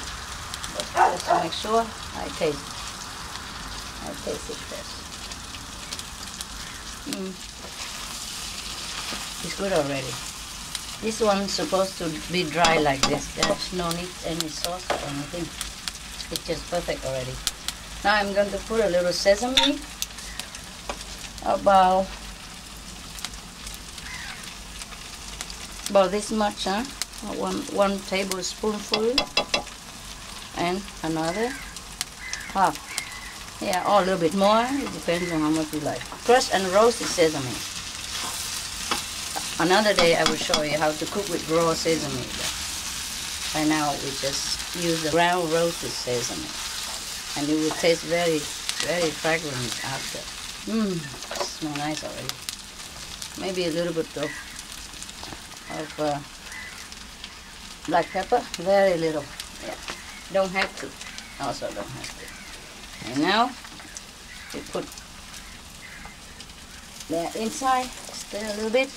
D: Just to make sure. I taste it first. It's good already. This one's supposed to be dry like this. There's no need any sauce or anything. It's just perfect already. Now I'm going to put a little sesame. About this much, huh? one tablespoonful, and another half. Yeah, or a little bit more. It depends on how much you like. Crushed and roasted sesame. Another day I will show you how to cook with raw sesame. Right now we just use the ground roasted sesame, and it will taste very, very fragrant after. Smells nice already. Maybe a little bit of black pepper, very little. Yeah, don't have to. Also don't have to. And now we put that inside. Stir a little bit.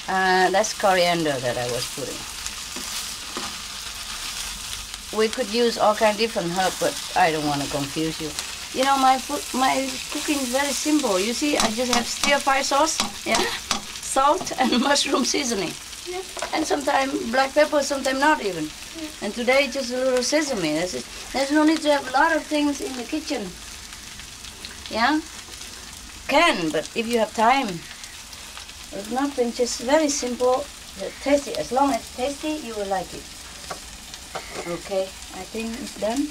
D: That's coriander that I was putting. We could use all kind of different herbs, but I don't want to confuse you. You know, my cooking is very simple. You see, I just have stir-fry sauce, yeah, salt and mushroom seasoning, yeah. And sometimes black pepper, sometimes not even. Yeah. And today just a little sesame. That's it. There's no need to have a lot of things in the kitchen. Yeah, can, but if you have time. If nothing, just very simple, tasty. As long as it's tasty, you will like it. Okay, I think it's done.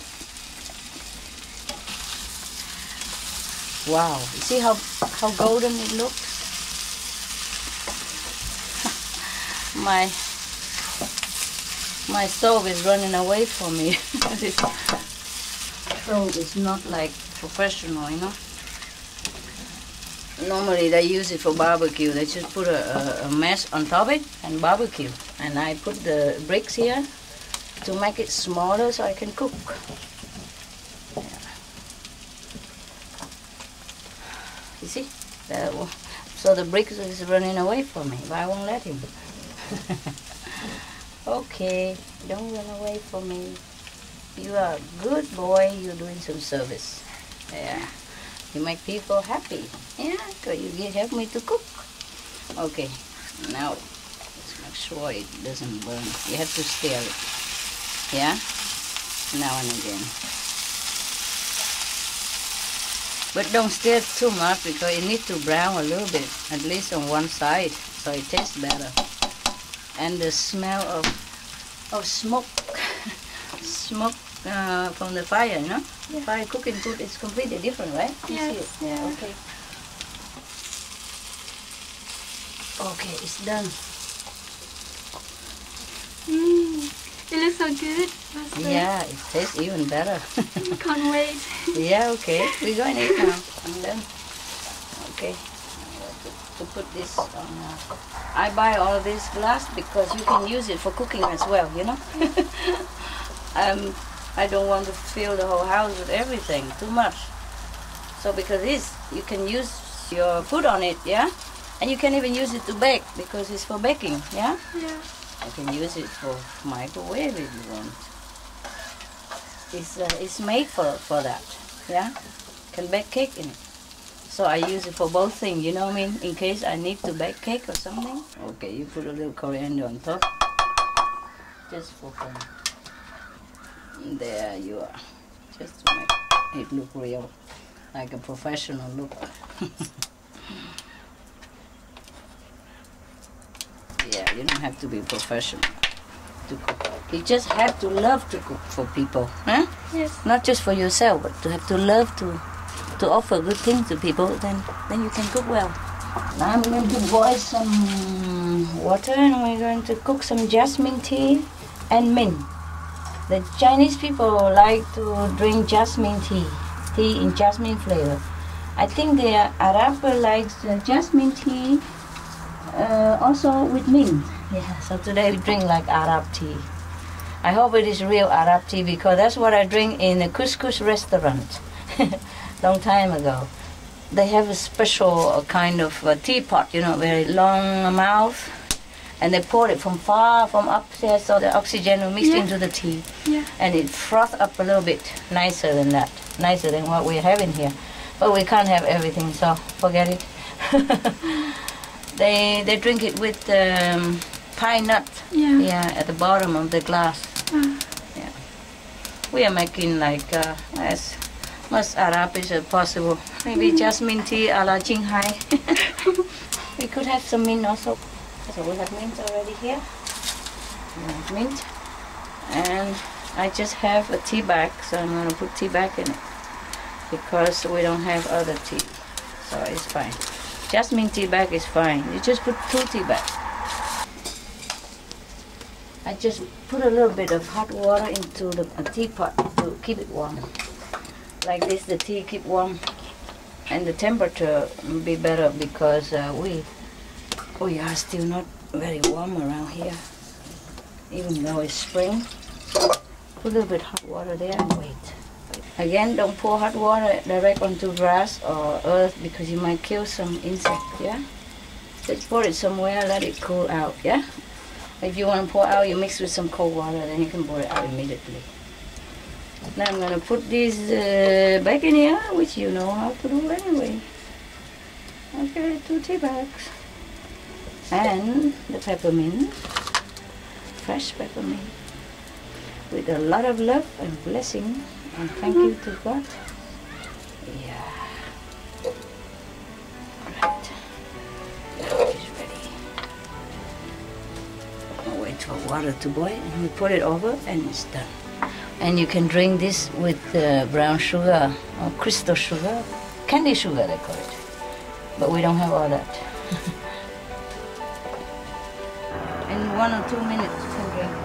D: Wow, you see how golden it looks? My stove is running away from me. This stove is not like professional, you know. Normally they use it for barbecue. They just put a mesh on top of it and barbecue. And I put the bricks here to make it smaller so I can cook. Yeah. You see? So the bricks is running away from me, but I won't let him. Okay, don't run away from me. You are a good boy, you're doing some service. Yeah. You make people happy. Yeah, because you help me to cook. Okay, now let's make sure it doesn't burn. You have to stir it. Yeah, now and again. But don't stir too much because it needs to brown a little bit, at least on one side, so it tastes better. And the smell of smoke, smoke from the fire, you know? Yeah. Fire cooking food is completely different, right? You see it? Yeah. Okay. Okay, it's done.
E: It looks so good.
D: Yeah, it tastes even better.
E: Can't wait.
D: Yeah, okay. We're going to eat now. I'm done. Okay. To put this on. I buy all this glass because you can use it for cooking as well, you know? I don't want to fill the whole house with everything, too much. So because this, you can use your food on it, yeah? And you can even use it to bake because it's for baking, yeah?
E: Yeah.
D: You can use it for microwave if you want. It's made for that, yeah? You can bake cake in it. So I use it for both things, you know what I mean? In case I need to bake cake or something. Okay, you put a little coriander on top. Just for fun. There you are. Just to make it look real. Like a professional look. Yeah, you don't have to be professional to cook. You just have to love to cook for people, huh?
E: Yes.
D: Not just for yourself, but to have to love to offer good things to people. Then you can cook well. Now I'm going to boil some water, and we're going to cook some jasmine tea and mint. The Chinese people like to drink jasmine tea in jasmine flavor. I think the Arab likes jasmine tea also with mint. Yeah, so today we drink like Arab tea. I hope it is real Arab tea because that's what I drink in a couscous restaurant long time ago. They have a special kind of teapot, you know, very long mouth. And they pour it from upstairs so the oxygen will mix into the tea. Yeah. And it froth up a little bit nicer than that. Nicer than what we're having here. But we can't have everything, so forget it. They drink it with pine nut. Yeah. Yeah, at the bottom of the glass. Yeah. We are making like as much Arabic as possible. Maybe jasmine tea a la Qinghai. We could have some mint also. So we have mint already here. mint. And I just have a tea bag, so I'm going to put tea bag in it because we don't have other tea, so it's fine. Jasmine tea bag is fine. You just put 2 tea bags. I just put a little bit of hot water into a teapot to keep it warm. Like this, the tea keep warm, and the temperature will be better because we are still not very warm around here, even though it's spring. Put a little bit hot water there and wait. Again, don't pour hot water direct onto grass or earth because you might kill some insect, yeah? Just pour it somewhere, let it cool out, yeah? If you want to pour out, you mix with some cold water, then you can pour it out immediately. Now I'm going to put this back in here, which you know how to do anyway. Okay, 2 tea bags. And the peppermint, fresh peppermint, with a lot of love and blessing, and thank you to God. Yeah. Alright. Now it's ready. I'll wait for water to boil, and we put it over, and it's done. And you can drink this with brown sugar or crystal sugar, candy sugar they call it. But we don't have all that. In 1 or 2 minutes you can drink it.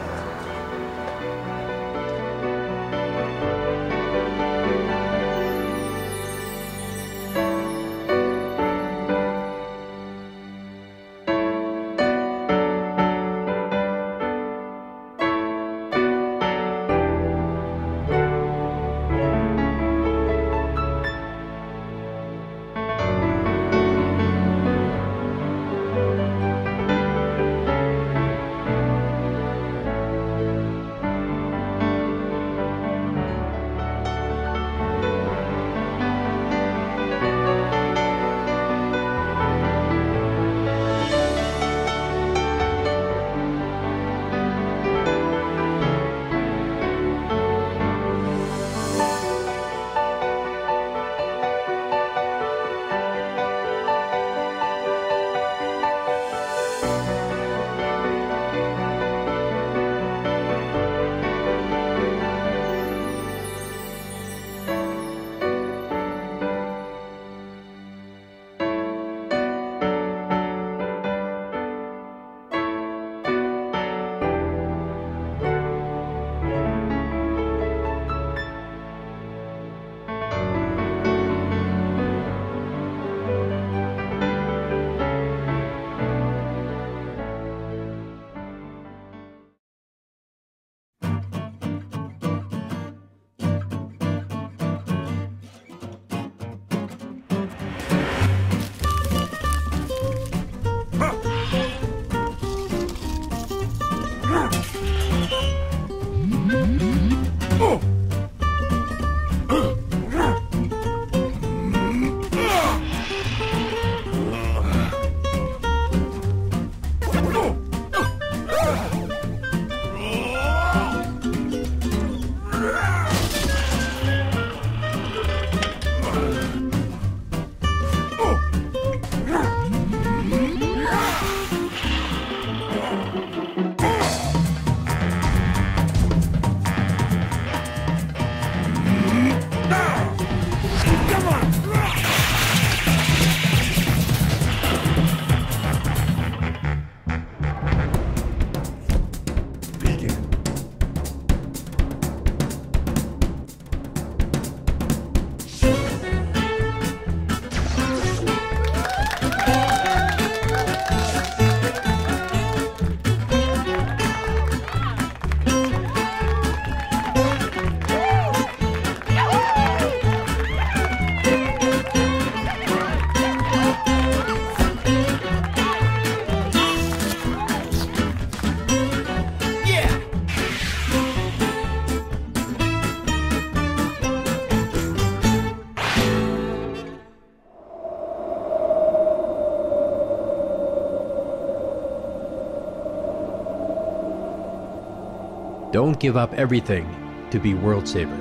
G: Don't give up everything to be world saver.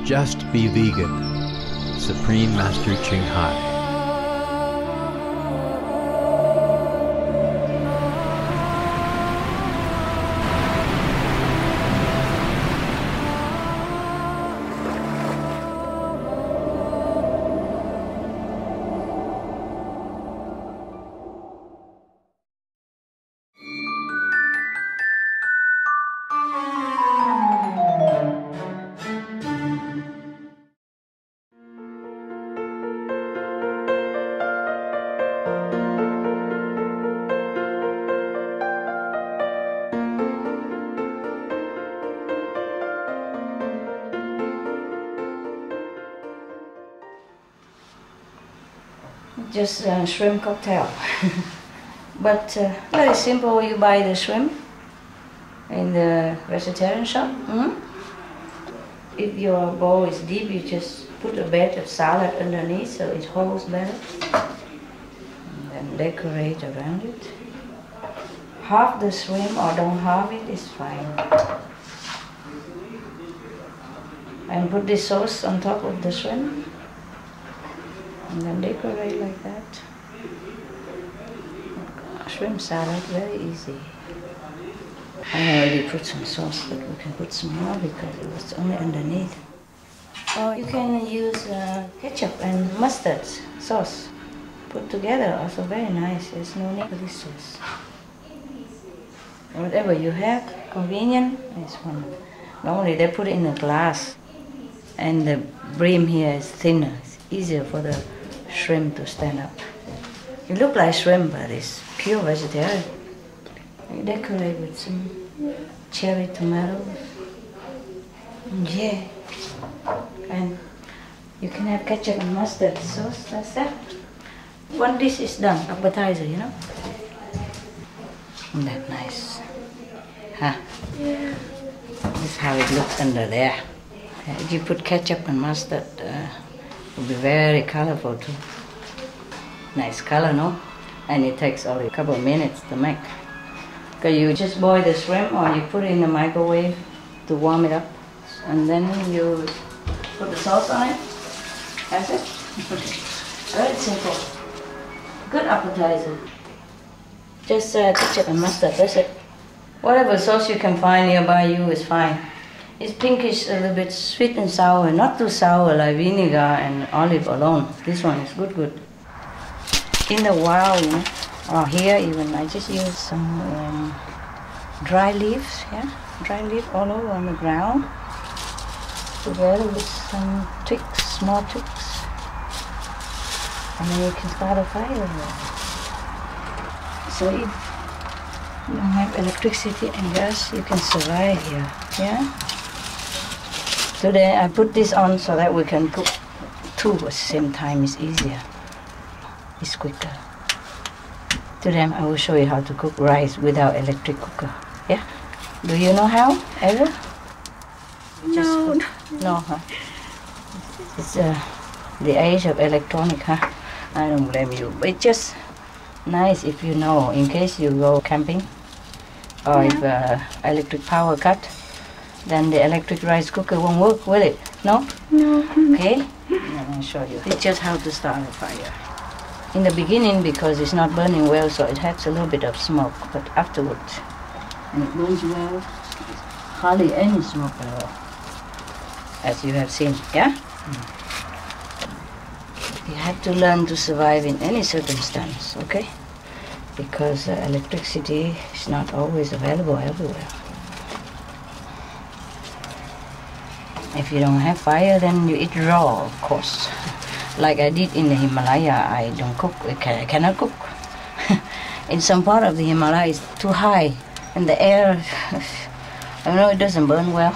G: Just be vegan. Supreme Master Ching Hai.
D: Just shrimp cocktail. But very simple. You buy the shrimp in the vegetarian shop. If your bowl is deep, you just put a bed of salad underneath so it holds better. And then decorate around it. Half the shrimp or don't halve it is fine. And put this sauce on top of the shrimp. And then decorate like that. Shrimp salad, very easy. I already put some sauce, but we can put some more because it was only underneath. Or you can use ketchup and mustard sauce put together, also very nice. There's no need for this sauce. Whatever you have, convenient, is one. Normally they put it in a glass, and the brim here is thinner. It's easier for the shrimp to stand up. It looks like shrimp, but it's pure vegetarian. You decorate with some cherry tomatoes. Yeah. And you can have ketchup and mustard sauce, that's that. One dish is done, appetizer, you know? Isn't that nice? Huh?
E: Yeah.
D: This is how it looks under there. If you put ketchup and mustard, it will be very colorful too. Nice color, no? And it takes only a couple of minutes to make. Because you just boil the shrimp or you put it in the microwave to warm it up. And then you put the sauce on it. That's it. Very simple. Good appetizer. Just ketchup and mustard, that's it. Whatever sauce you can find nearby you is fine. It's pinkish, a little bit sweet and sour, not too sour like vinegar and olive alone. This one is good. In the wild, you know, or here even, I just use some dry leaves, yeah? Dry leaf all over on the ground, together with some twigs, small twigs. And then you can start a fire here. So if you don't have electricity and gas, you can survive here, yeah? Today I put this on so that we can cook two at the same time. It's easier. It's quicker. Today I will show you how to cook rice without electric cooker. Yeah? Do you know how? Ever?
E: No.
D: No, huh? It's the age of electronic, huh? I don't blame you. But it's just nice if you know, in case you go camping or if electric power cut, then the electric rice cooker won't work, will it? No?
E: No.
D: Okay? Let me show you. It's just how to start a fire. In the beginning, because it's not burning well, so it has a little bit of smoke, but afterwards, and it burns well, hardly any smoke at all, as you have seen, yeah? You have to learn to survive in any circumstance, okay? Because electricity is not always available everywhere. If you don't have fire, then you eat raw, of course. Like I did in the Himalaya, I don't cook, I cannot cook. In some part of the Himalaya, it's too high, and the air, I know it doesn't burn well.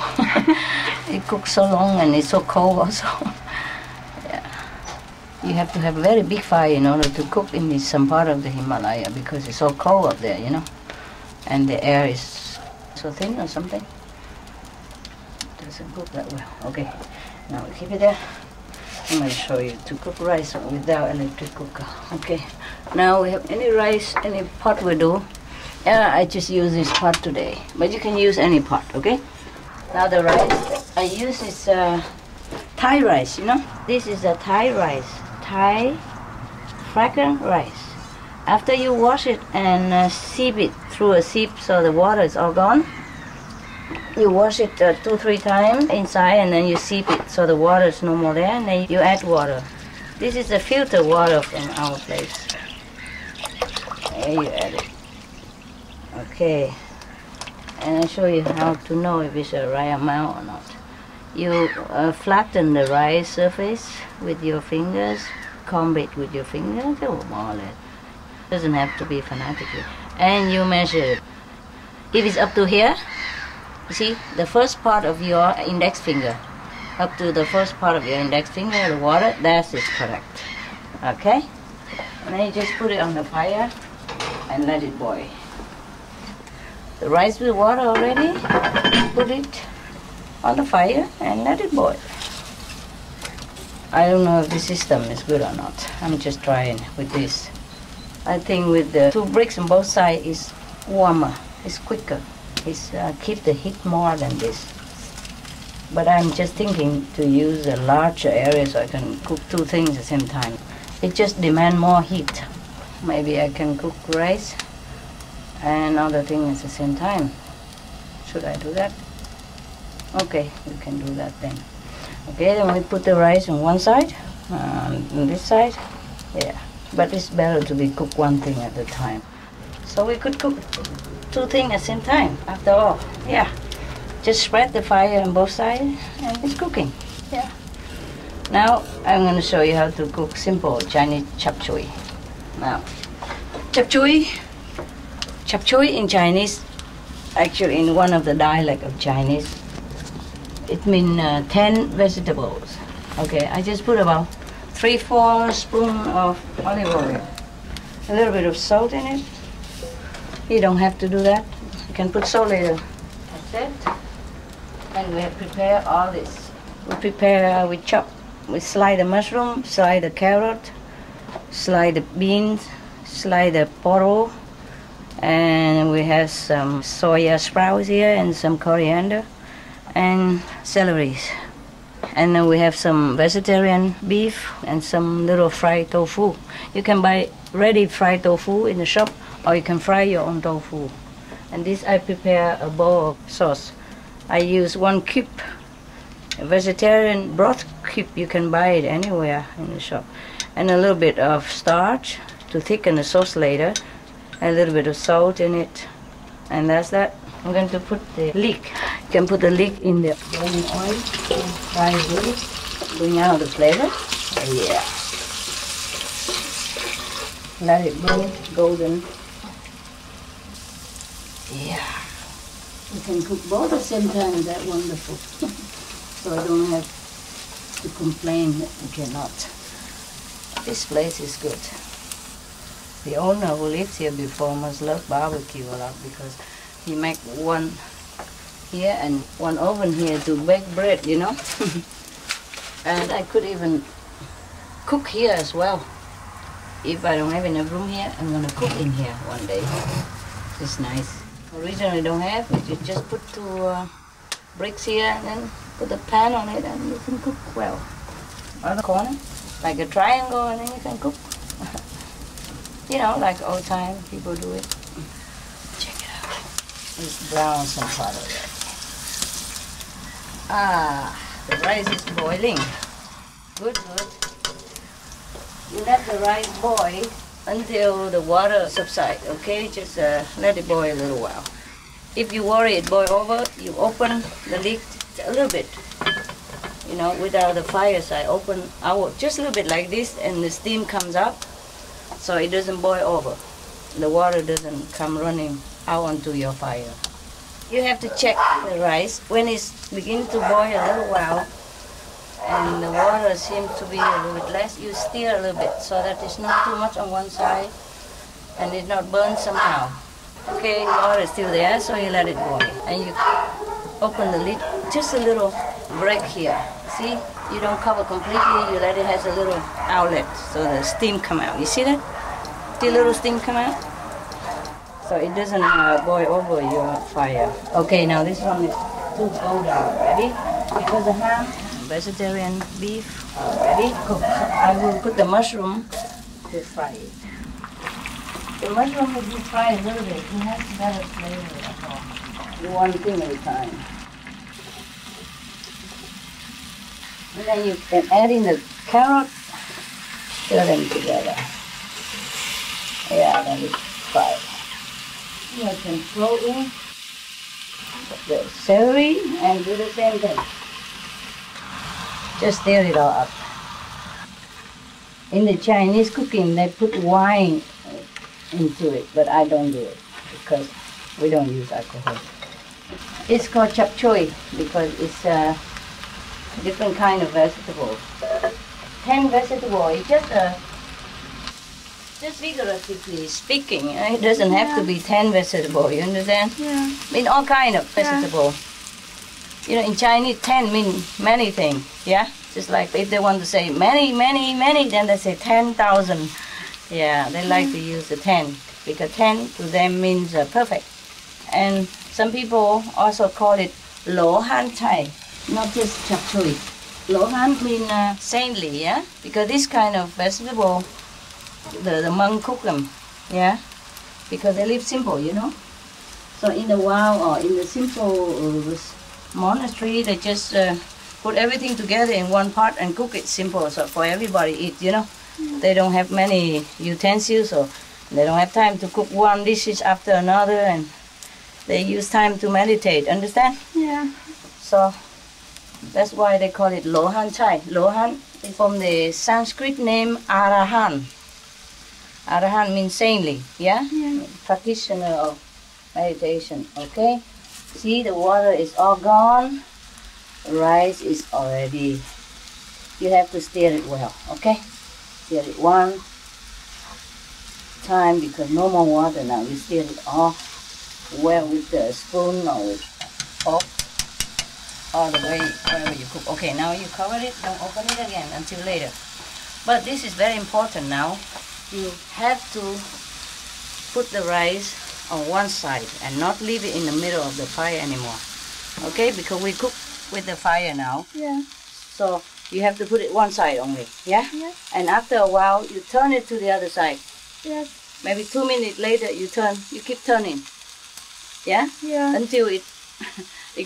D: It cooks so long and it's so cold also. Yeah. You have to have a very big fire in order to cook in some part of the Himalaya because it's so cold up there, you know. And the air is so thin or something. It doesn't cook that well. Okay, now we keep it there. I'm going to show you to cook rice without electric cooker. Okay, now we have any rice, any pot we do. I just use this pot today, but you can use any pot, okay? Now the rice I use is Thai rice, you know? This is a Thai rice, Thai fragrant rice. After you wash it and sieve it through a sieve so the water is all gone, you wash it 2-3 times inside and then you sieve it so the water is no more there and then you add water. This is the filter water from our place. There you add it. Okay. And I'll show you how to know if it's the right amount or not. You flatten the rice surface with your fingers, comb it with your fingers, more or less. Doesn't have to be fanatically. And you measure it. If it's up to here, you see, the first part of your index finger, up to the first part of your index finger, the water, that is correct. Okay? then you just put it on the fire and let it boil. The rice with water already, put it on the fire and let it boil. I don't know if the system is good or not. I'm just trying with this. I think with the 2 bricks on both sides is warmer, it's quicker. It's keep the heat more than this. But I'm just thinking to use a larger area so I can cook 2 things at the same time. It just demands more heat. Maybe I can cook rice and other things at the same time. Should I do that? Okay, we can do that then. Okay, then we put the rice on one side, on this side. Yeah, but it's better to be cook one thing at a time. So we could cook 2 things at the same time, after all. Yeah, just spread the fire on both sides and it's cooking. Yeah. Now I'm going to show you how to cook simple Chinese chap chui. Now, chap chui in Chinese, actually in one of the dialect of Chinese, it means 10 vegetables. Okay, I just put about 3-4 spoons of olive oil, a little bit of salt in it. You don't have to do that. You can put salt later. That's it. And we have prepared all this. We chop. We slide the mushroom, slide the carrot, slide the beans, slide the poro, and we have some soya sprouts here and some coriander and celery. And then we have some vegetarian beef and some little fried tofu. You can buy ready fried tofu in the shop, or you can fry your own tofu. And this I prepare a bowl of sauce. I use 1 cube. A vegetarian broth cube, you can buy it anywhere in the shop. And a little bit of starch to thicken the sauce later. A little bit of salt in it. And that's that. I'm going to put the leek. You can put the leek in the boiling oil and fry it really. Bring out the flavor. Yeah. Let it burn golden. Yeah. You can cook both at the same time. That's wonderful. So I don't have to complain that you cannot. This place is good. The owner who lived here before must love barbecue a lot because he make one here and one oven here to bake bread, you know. And I could even cook here as well. If I don't have enough room here, I'm gonna cook in here one day. It's nice. Originally don't have it. You just put 2 bricks here and then put a pan on it and you can cook well. On the corner, like a triangle, and then you can cook. You know, like old time people do it. Check it out. It's brown some part of it. Ah, the rice is boiling. Good, good. You let the rice boil until the water subsides, okay? Just let it boil a little while. If you worry it boil over, you open the lid a little bit. You know, without the fire side, open out just a little bit like this, and the steam comes up, so it doesn't boil over. The water doesn't come running out onto your fire. You have to check the rice. When it's beginning to boil a little while, and the water seems to be a little bit less, you stir a little bit so that it's not too much on one side and it's not burned somehow. Okay, the water is still there, so you let it boil. And you open the lid, just a little break here. See, you don't cover completely, you let it has a little outlet so the steam come out. You see that? See a little steam come out? So it doesn't boil over your fire. Okay, now this one is too golden. Ready? Because the ham, vegetarian beef, ready? Cooked. I will put the mushroom to fry it. The mushroom will be fried a little bit. It has better flavor at all. Do one thing at a time. And then you can add in the carrot, stir them together. Yeah, let it fry. You can throw in the celery and do the same thing. Just stir it all up. In the Chinese cooking, they put wine into it, but I don't do it because we don't use alcohol. It's called chap choy because it's a different kind of vegetable. 10 vegetables, it's just just figuratively speaking. It doesn't have to be 10 vegetables, you understand?
E: Yeah.
D: I mean, all kind of vegetable. You know, in Chinese, 10 mean many things, yeah? Just like if they want to say many, many, many, then they say 10,000. Yeah, they like to use the 10, because 10 to them means perfect. And some people also call it lo han chai, not just chap chui. Lo han mean saintly, yeah? Because this kind of vegetable, the monk cook them, yeah? Because they live simple, you know? So in the wild or in the simple monastery, they just put everything together in one pot and cook it simple, so for everybody eat, you know? They don't have many utensils, or they don't have time to cook one dishes after another, and they use time to meditate, understand?
E: Yeah.
D: So that's why they call it Lohan Chai. Lohan is from the Sanskrit name Arahan. Arahan means saintly, yeah? Practitioner of meditation, okay? See, the water is all gone. Rice is already. You have to stir it well, okay? Stir it one time, because no more water now. You stir it all well with the spoon or with fork, all the way wherever you cook. Okay, now you cover it. Don't open it again until later. But this is very important now. You have to put the rice on one side and not leave it in the middle of the fire anymore. Okay, because we cook with the fire now.
E: Yeah.
D: So you have to put it one side only, yeah?
E: Yes.
D: And after a while, you turn it to the other side.
E: Yes.
D: Maybe 2 minutes later, you keep turning, yeah?
E: Yeah.
D: Until it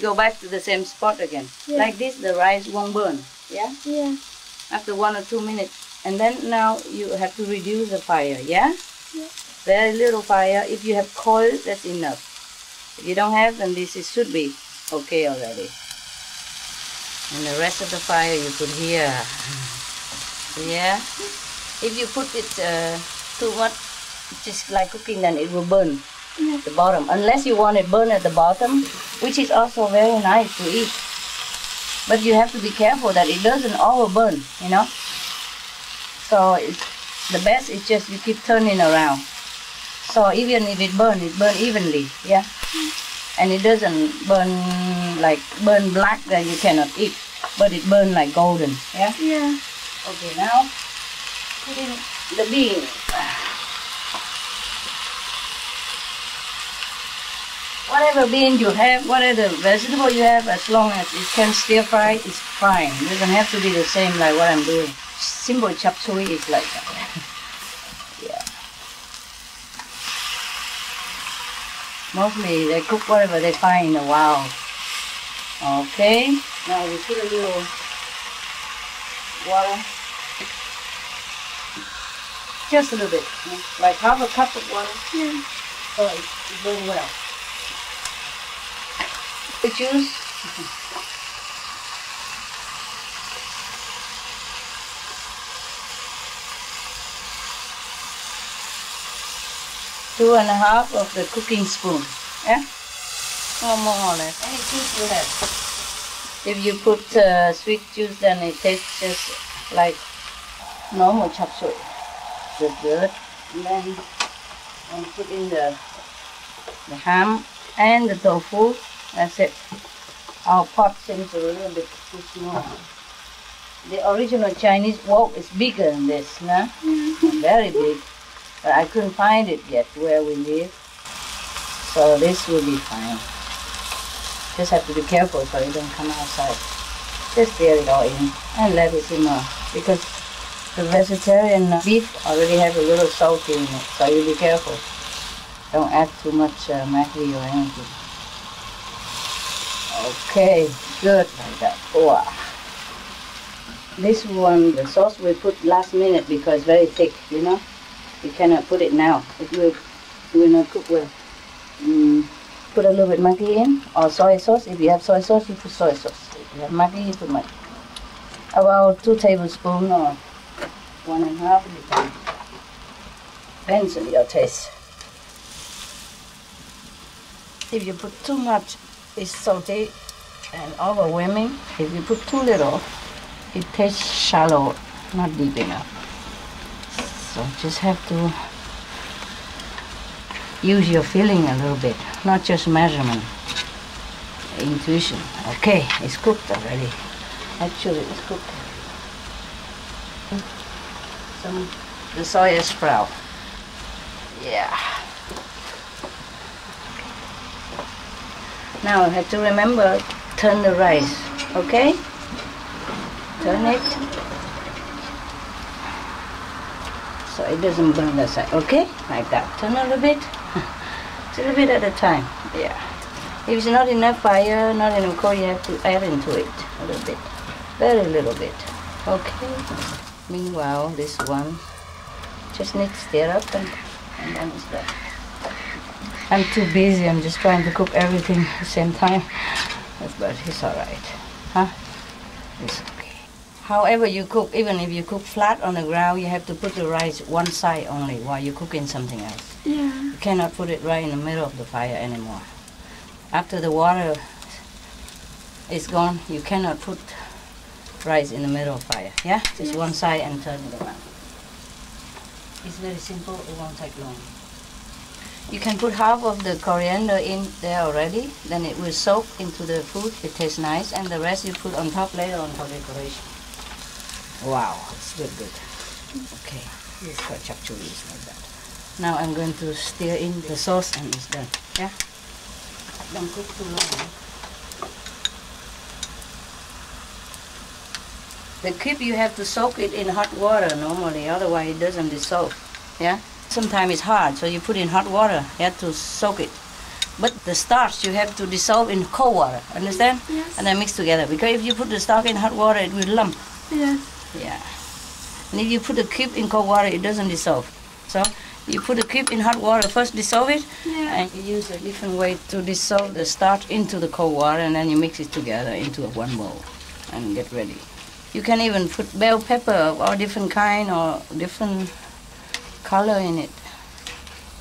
D: go back to the same spot again.
E: Yeah.
D: Like this, the rice won't burn, yeah?
E: Yeah.
D: After 1 or 2 minutes. And then now you have to reduce the fire, yeah?
E: Yeah.
D: Very little fire. If you have coal, that's enough. If you don't have, then should be okay already. And the rest of the fire you put here. Yeah? If you put it too much, just like cooking, then it will burn the bottom. Unless you want it burned at the bottom, which is also very nice to eat. But you have to be careful that it doesn't overburn, you know? So the best is just you keep turning around. So even if it burn evenly, yeah? And it doesn't burn black that you cannot eat, but it burn like golden, yeah?
E: Yeah.
D: Okay, now put in the beans. Whatever bean you have, whatever vegetable you have, as long as it can stir fry, it's fine. It doesn't have to be the same like what I'm doing. Simple chop suey is like that. Yeah. Mostly they cook whatever they find in the wild. Okay, now we put a little water. Just a little bit, like half a cup of water.
E: Yeah.
D: So it burns well. The juice. 2½ of the cooking spoon, yeah? Or more or less, any juice you have. If you put sweet juice, then it tastes just like normal chop suey. Good. And then put in the ham and the tofu. That's it. Our pot seems a little bit too small. The original Chinese wok is bigger than this, no? Very big. But I couldn't find it yet where we live. So this will be fine. Just have to be careful so it don't come outside. Just stir it all in and let it simmer. Because the vegetarian beef already has a little salt in it, so you be careful. Don't add too much Maggi or anything. Okay, good like that. Wow. This one, the sauce we put last minute because it's very thick, you know. You cannot put it now. It will not cook well. Put a little bit Maggi in, or soy sauce. If you have soy sauce, you put soy sauce. If you have Maggi, you put Maggi. About 2 tablespoons or 1½ depends on your taste. If you put too much, it's salty and overwhelming. If you put too little, it tastes shallow, not deep enough. So just have to use your feeling a little bit, not just measurement, intuition. Okay, it's cooked already. Actually, it's cooked. The soya sprout. Yeah. Now I have to remember, turn the rice, okay? Turn it so it doesn't burn the side, okay? Like that. Turn a little bit. Just a little bit at a time. Yeah. If it's not enough fire, not enough coal, you have to add into it a little bit. Very little bit. Okay. Meanwhile, this one just needs to stir up and then it's done. I'm too busy. I'm just trying to cook everything at the same time. But it's alright. Huh? It's okay. However you cook, even if you cook flat on the ground, you have to put the rice one side only while you're cooking something else.
E: Yeah.
D: You cannot put it right in the middle of the fire anymore. After the water is gone, you cannot put rice in the middle of fire. Yeah? Just one side and turn it around. It's very simple, it won't take long. You can put half of the coriander in there already, then it will soak into the food, it tastes nice, and the rest you put on top later on for decoration. Wow, it's good, good. Okay, this is for chap chuli, like that. Now I'm going to stir in the sauce and it's done. Yeah? Don't cook too long. The cube you have to soak it in hot water normally, otherwise it doesn't dissolve. Yeah? Sometimes it's hard, so you put in hot water, you have to soak it. But the starch you have to dissolve in cold water, understand?
E: Yes.
D: And then mix together. Because if you put the starch in hot water, it will lump.
E: Yes.
D: Yeah. And if you put the cube in cold water, it doesn't dissolve. So you put the cube in hot water, first dissolve it, and you use a different way to dissolve the starch into the cold water, and then you mix it together into one bowl and get ready. You can even put bell pepper or different kind or different color in it.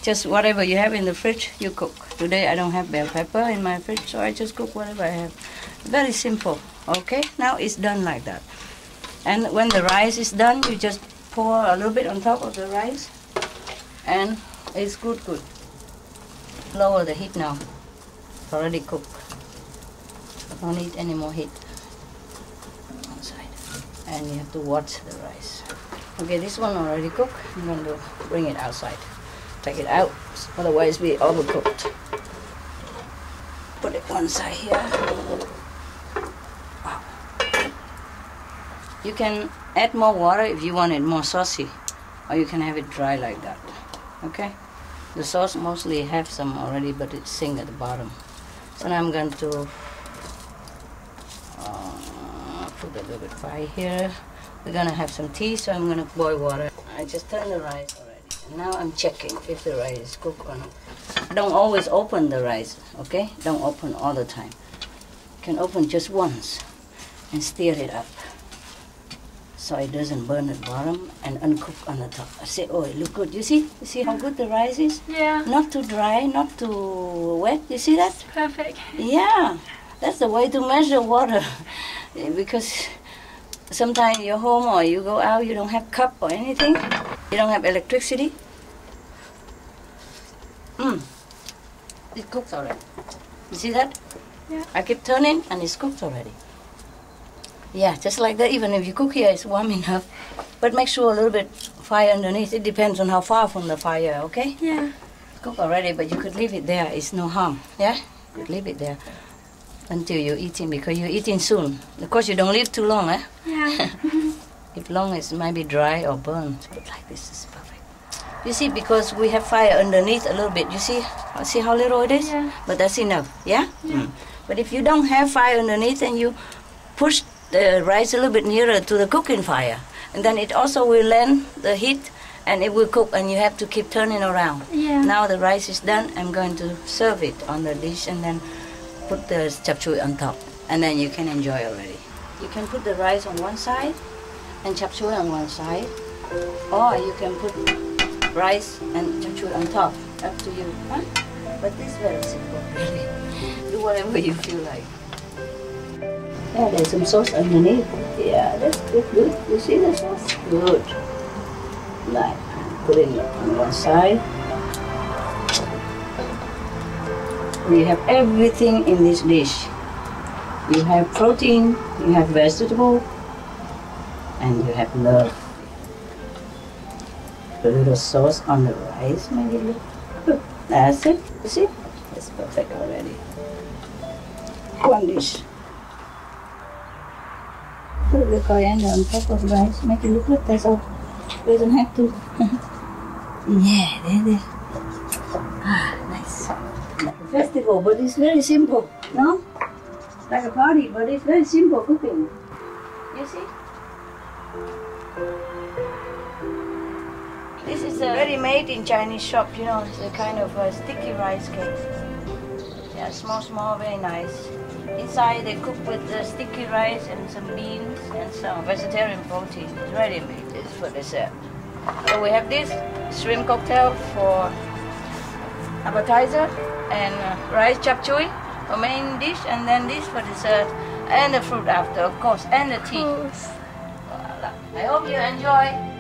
D: Just whatever you have in the fridge, you cook. Today I don't have bell pepper in my fridge, so I just cook whatever I have. Very simple. Okay, now it's done like that. And when the rice is done, you just pour a little bit on top of the rice, and it's good. Lower the heat now. It's already cooked. Don't need any more heat. And you have to watch the rice. Okay, this one already cooked. I'm going to bring it outside. Take it out, otherwise we overcooked. Put it one side here. Wow. You can add more water if you want it more saucy, or you can have it dry like that. Okay? The sauce mostly have some already, but it's sink at the bottom. So now I'm going to put a little bit of fire here. We're gonna have some tea, so I'm gonna boil water. I just turned the rice already. And now I'm checking if the rice is cooked or not. Don't always open the rice, okay? Don't open all the time. You can open just once and stir it up so it doesn't burn at the bottom and uncook on the top. I say, oh, it look good. You see? You see how good the rice is?
E: Yeah.
D: Not too dry, not too wet. You see that?
E: Perfect.
D: Yeah. That's the way to measure water. Because sometimes you're home or you go out, you don't have cup or anything. You don't have electricity. It cooks already. You see that?
E: Yeah.
D: I keep turning and it's cooked already. Yeah, just like that. Even if you cook here, it's warm enough. But make sure a little bit fire underneath. It depends on how far from the fire, okay?
E: Yeah.
D: It's cooked already, but you could leave it there. It's no harm. Yeah? You could leave it there until you're eating, because you're eating soon. Of course, you don't leave too long, eh?
E: Yeah.
D: If long, it might be dry or burnt. But like this is perfect. You see, because we have fire underneath a little bit. You see how little it is?
E: Yeah.
D: But that's enough, yeah? But if you don't have fire underneath, then you push the rice a little bit nearer to the cooking fire. And then it also will lend the heat and it will cook, and you have to keep turning around.
E: Yeah.
D: Now the rice is done. I'm going to serve it on the dish and then put the chap chui on top, and then you can enjoy already. You can put the rice on one side and chap chui on one side, or you can put rice and chap chui on top. Up to you. Huh? But this is very simple, really. Do whatever you feel like. Yeah, there's some sauce underneath. Yeah, that's good. You see the sauce? Good. Like putting it on one side. We have everything in this dish. You have protein, you have vegetable, and you have love. A little sauce on the rice, make it look good. That's it. You see? It's perfect already. One dish. Put the coriander on top of rice, make it look good. That's all. Doesn't have to. Yeah, there. Ah, nice. Like a festival, but it's very simple. No? Like a party, but it's very simple cooking. You see? This is ready-made in Chinese shop, you know, it's a kind of a sticky rice cake. Yeah, small, very nice. Inside they cook with sticky rice and some beans and some vegetarian protein. It's ready-made, it's for dessert. So we have this shrimp cocktail for appetizer and rice chap chui for main dish, and then this for dessert, and the fruit after, of course, and the tea. Voila. I hope you enjoy.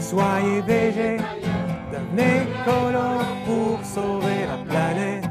H: Soyez végé, devenez écolo pour sauver la planète.